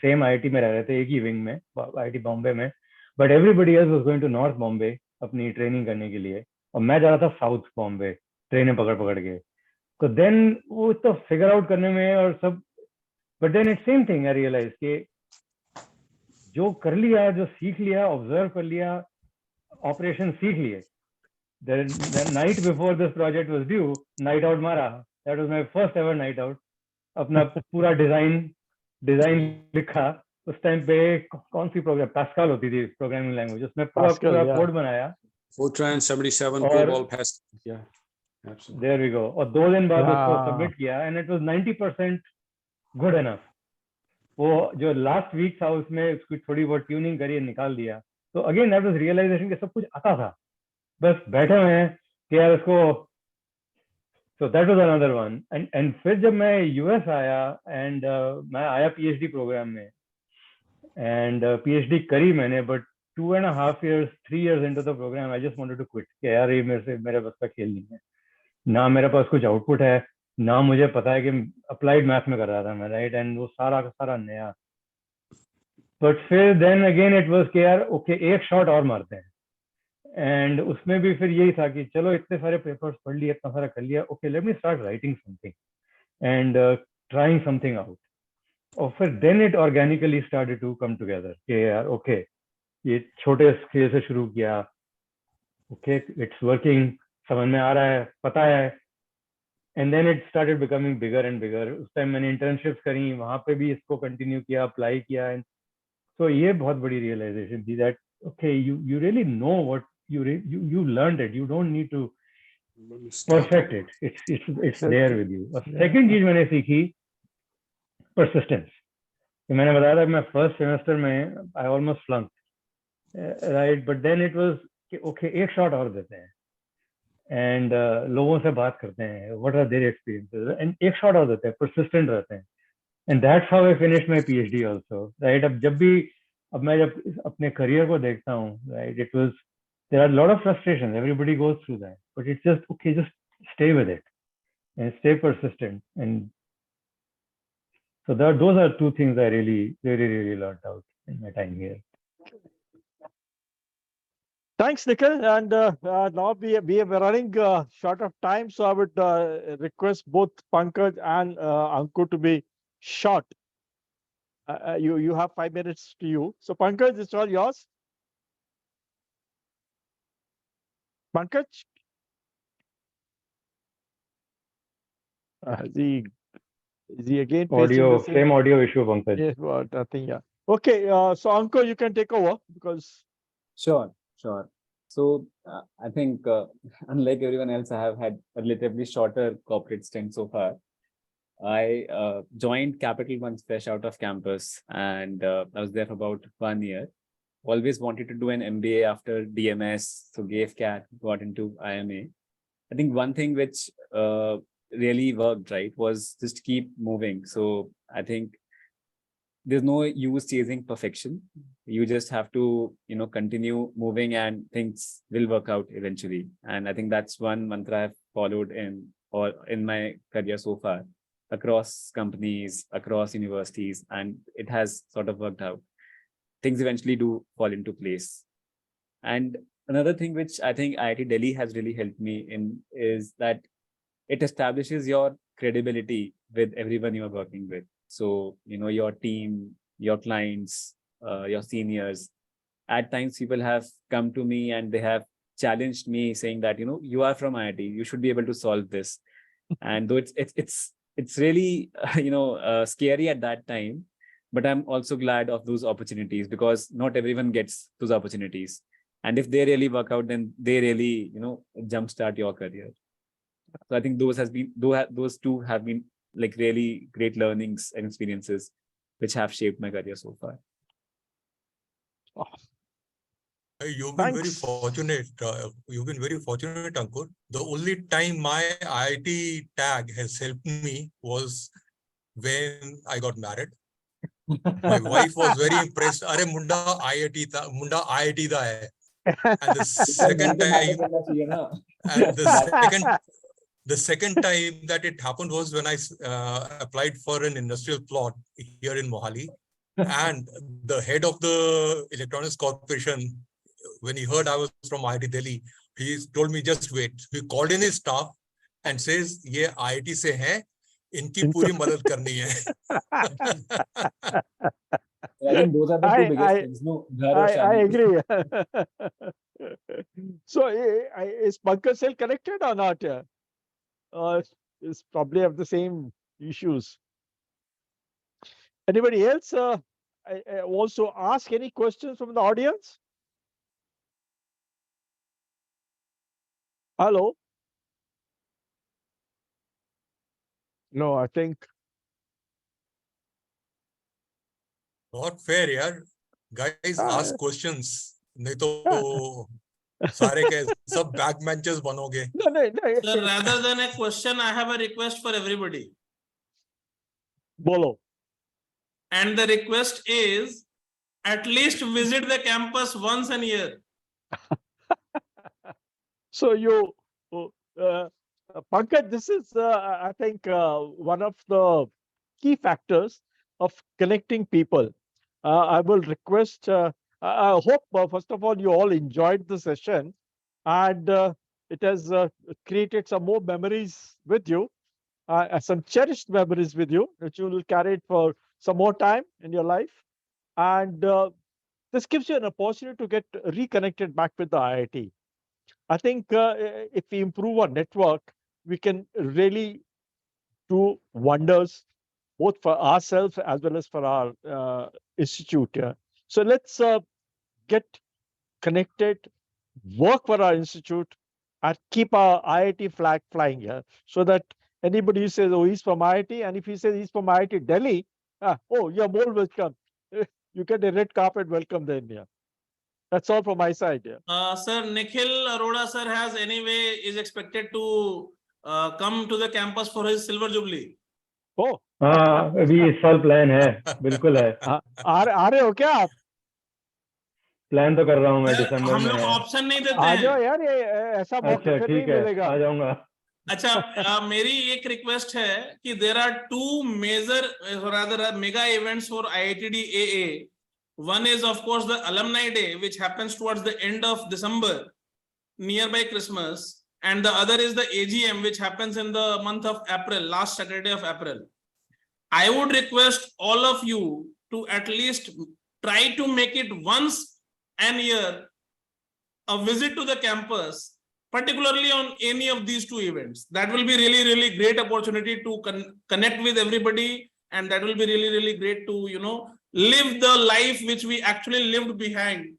सेम आईआईटी में रह रहे थे, एक ही विंग में, आईआईटी बॉम्बे में. But everybody else was going to north Bombay अपनी ट्रेनिंग करने के लिए, और मैं जा रहा था साउथ बॉम्बे ट्रेनें पकड़ के. तो देन वो तो फिगर आउट करने में और सब. But then it same thing, I realise कि जो कर लिया, जो सीख लिया, ऑब्जर्व कर लिया, ऑपरेशन सीख लिए. The night before this project was due, night out मारा. That was my first ever night out. अपना पूरा डिजाइन लिखा. उस टाइम पे कौन सी प्रोग्राम, पास्कल होती थी प्रोग्रामिंग लैंग्वेज, उसमें पूरा कोड बनाया. Fortran 77 COBOL Pascal. Yeah, absolutely. There we go. और 2 दिन बाद उसको सबमिट किया, and it was 90% good enough. वो जो लास्ट वीक था उसमें उसकी थोड़ी बहुत ट्यूनिंग करी, निकाल दिया. तो अगेन दैट वाज रियलाइजेशन कि सब कुछ आता था, बस बैठे हुए हैं कि यार इसको. So that was another one. And फिर जब मैं यूएस आया, एंड मैं आया पीएचडी प्रोग्राम में, एंड पीएचडी करी मैंने. But 2.5 years, 3 years into the program, I just wanted to quit. कि यार ये मेरे बस का खेल नहीं है. ना मेरे पास कुछ आउटपुट है, ना मुझे पता है कि अप्लाइड मैथ में कर रहा था मैं, राइट. एंड वो सारा नया. बट फिर देन अगेन इट वाज कि यार ओके, एक शॉट और मारते हैं. एंड उसमें भी फिर यही था कि चलो इतने सारे पेपर्स पढ़ लिए, इतना सारा कर लिया, okay let me start writing something and trying something out. और फिर then it organically started to come together कि यार ओके, ये छोटे स्केल से शुरू किया, ओके इट्स वर्किंग, समझ में आ रहा है, पता है. And then it started becoming bigger and bigger. उस टाइम मैंने इंटर्नशिप्स करी, वहां पे भी इसको कंटिन्यू किया, अप्लाई किया. एंड सो ये बहुत बड़ी रियलाइजेशन थी that okay, you really know what you learned it, you don't need to perfect it, it's there with you. और सेकंड चीज मैंने सीखी persistence. मैंने बताया था मैं फर्स्ट सेमेस्टर में I almost flunked, right, but then it was okay, एक शॉट और देते हैं. एंड लोगों से बात करते हैं, what are their experiences, and एक शॉट हो जाते हैं, परसिस्टेंट रहते हैं, and that's how I finish my PhD also, right? अब मैं जब अपने करियर को देखता हूँ, right, it was, there are lot of frustration, everybody goes through that, but it's just okay, just stay with it and stay persistent. And so those are two things I really learned out in my time here. Thanks, Nikhil. And now we are running short of time, so I would request both Pankaj and Ankur to be short. You have 5 minutes to you. So Pankaj, it's all yours. Pankaj? Is he again facing the Same audio issue, Pankaj. Yes, well, nothing, yeah. Okay, so Ankur, you can take over because. Sure. So I think unlike everyone else, I have had a relatively shorter corporate stint so far. I joined Capital One fresh out of campus, and I was there for about 1 year. Always wanted to do an MBA after DMS, so gave CAT, got into IMA. I think one thing which really worked, right, was just keep moving. So I think there's no use chasing perfection. You just have to, continue moving, and things will work out eventually. And I think that's one mantra I've followed in my career so far, across companies, across universities, and it has sort of worked out. Things eventually do fall into place. And another thing which I think IIT Delhi has really helped me in is that it establishes your credibility with everyone you are working with. So, your team, your clients, your seniors. At times, people have come to me and they have challenged me, saying that, you are from IIT, you should be able to solve this. And though it's really, scary at that time, but I'm also glad of those opportunities, because not everyone gets those opportunities. And if they really work out, then they really, jumpstart your career. So I think those two have been like really great learnings and experiences which have shaped my career so far. You've been very fortunate. You've been very fortunate, Ankur. The only time my IIT tag has helped me was when I got married. My wife was very impressed. Are munda IIT da hai. And the second time, the second time that it happened was when I applied for an industrial plot here in Mohali, and the head of the Electronics Corporation, when he heard I was from IIT Delhi, he told me, just wait. He called in his staff and says, "Ye IIT se hai, inki puri madad karni hai." I think those are the two biggest things. No, I agree. So, is Pankaj still connected or not? Is probably have the same issues. Anybody else wants to ask any questions from the audience? Hello? No, I think. Not fair, yaar. Guys, ask questions. नहीं तो सारे के सब backbenchers बनोगे. No. Sir, rather than a question, I have a request for everybody. Bolo. And the request is at least visit the campus once a year. So Pankaj, this is, I think, one of the key factors of connecting people. I will request, I hope, first of all, you all enjoyed the session, and it has created some more memories with you, some cherished memories with you, which you will carry it for some more time in your life. And this gives you an opportunity to get reconnected back with the IIT. I think if we improve our network, we can really do wonders, both for ourselves as well as for our institute here. So let's get connected, work for our institute, and keep our IIT flag flying here, so that anybody who says, "Oh, he's from IIT," and if he says he's from IIT Delhi, oh, you're more welcome. You get a red carpet welcome then, yeah. That's all from my side. Yeah. Sir, Nikhil Arora sir has anyway is expected to come to the campus for his silver jubilee. Oh, हाँ अभी इस साल plan है, बिल्कुल है, आ रहे हो क्या आप? प्लान तो कर रहा हूँ मैं, सर, दिसंबर हम में लोग है। ऑप्शन नहीं देते आ हैं। जाओ यार, ये ऐसा मौका अच्छा फिर नहीं ठीक है, मिलेगा। आ जाऊंगा। अच्छा, मेरी एक रिक्वेस्ट है कि there are two major rather mega events for IITD AA. One is of course the Alumni Day, which happens towards the end of December, nearby Christmas, and the other is the AGM, which happens in the month of April, last Saturday of April. I would request all of you to at least try to make it once an year a visit to the campus, particularly on any of these two events. That will be really, really great opportunity to connect with everybody, and that will be really, really great to, you know, live the life which we actually lived behind.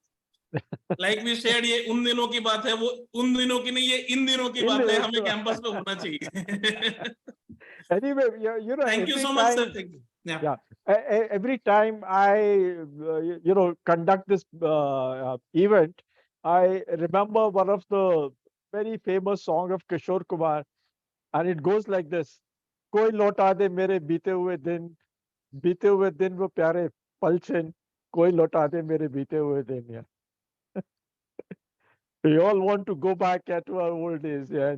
Like we said, ये उन दिनों की बात है, वो उन दिनों की नहीं, ये इन दिनों की बात है, हमें कैंपस पे होना चाहिए. Anyway, you know, Thank you every so much, sir. time- Thank you. Yeah. Yeah. Every time I, conduct this event, I remember one of the very famous song of Kishore Kumar, and it goes like this: "Koi lota de mere beete hue din wo pyare palchen, koi lota de mere beete hue din." Yeah. We all want to go back to our old days, yeah.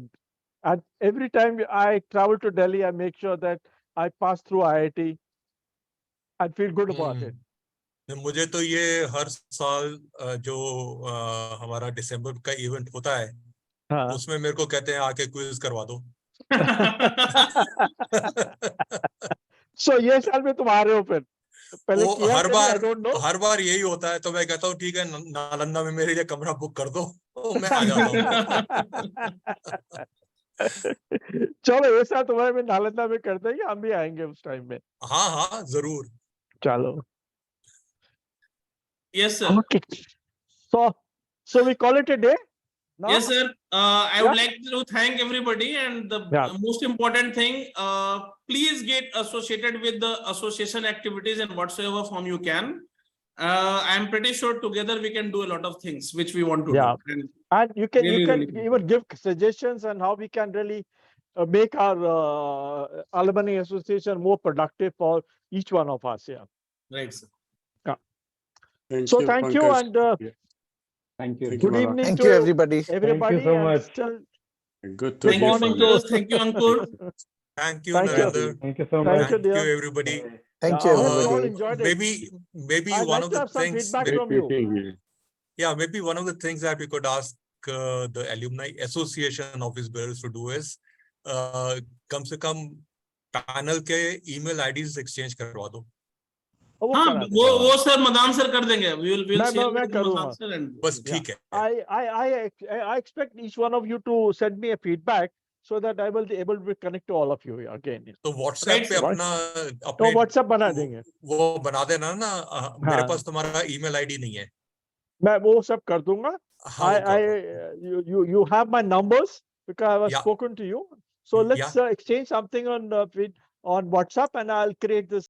And every time I travel to Delhi, I make sure that I pass through IIT and feel good about it. मुझे तो ये हर साल जो हमारा दिसंबर का event होता है, हाँ. उसमें मेरे को कहते हैं आके क्विज करवा दो। So ये साल में तुम आ रहे हो फिर? पहले वो किया कि नहीं? I don't know. हर बार यही होता है, तो मैं कहता हूँ ठीक है, नालंदा में मेरे लिए कमरा बुक कर दो, तो मैं आ जाता हूँ। चलो ये साल तुम्हारे में नालंदा में कर देंगे, हम भी आएंगे उस टाइम में। हाँ हाँ जरूर। चलो। Yes, sir. Okay. So we call it a day? No? Yes, sir. I would like to thank everybody, and the most important thing, please get associated with the association activities in whatsoever form you can. I'm pretty sure together we can do a lot of things which we want to do. And you can really even give suggestions on how we can really make our alumni association more productive for each one of us. Yeah. Right, sir. Thank you, and Thank you. Thank you, good Bala. evening Thank to you, everybody. everybody. Thank you so and much. still Good to Thank you, hear morning from you. to- Thank you, Ankur. Thank you, Thank you. Narendra. Thank you so Thank much. you, Thank you, dear. everybody. Thank you, I hope you all everybody. enjoyed it. Maybe I'd one like of to the have some things, feedback Great from you. meeting you. yeah, maybe one of the things that we could ask the alumni association office bearers to do is, कम से कम panel के email IDs exchange करवा दो। वो हाँ, करा देंगे। वो sir Madan sir कर देंगे. We'll share मैं with करूँगा। मदान sir and बस ठीक है। I expect each one of you to send me a feedback so that I will be able to connect to all of you again. तो WhatsApp पे Right. अपना तो अपने WhatsApp बना देंगे। वो बना देना ना, मेरे हाँ। पास तुम्हारा email ID नहीं है। मैं वो सब कर दूंगा। हाँ, वो कर दो। You have my numbers because I was Yeah. spoken to you. So let's exchange something on WhatsApp, and I'll create this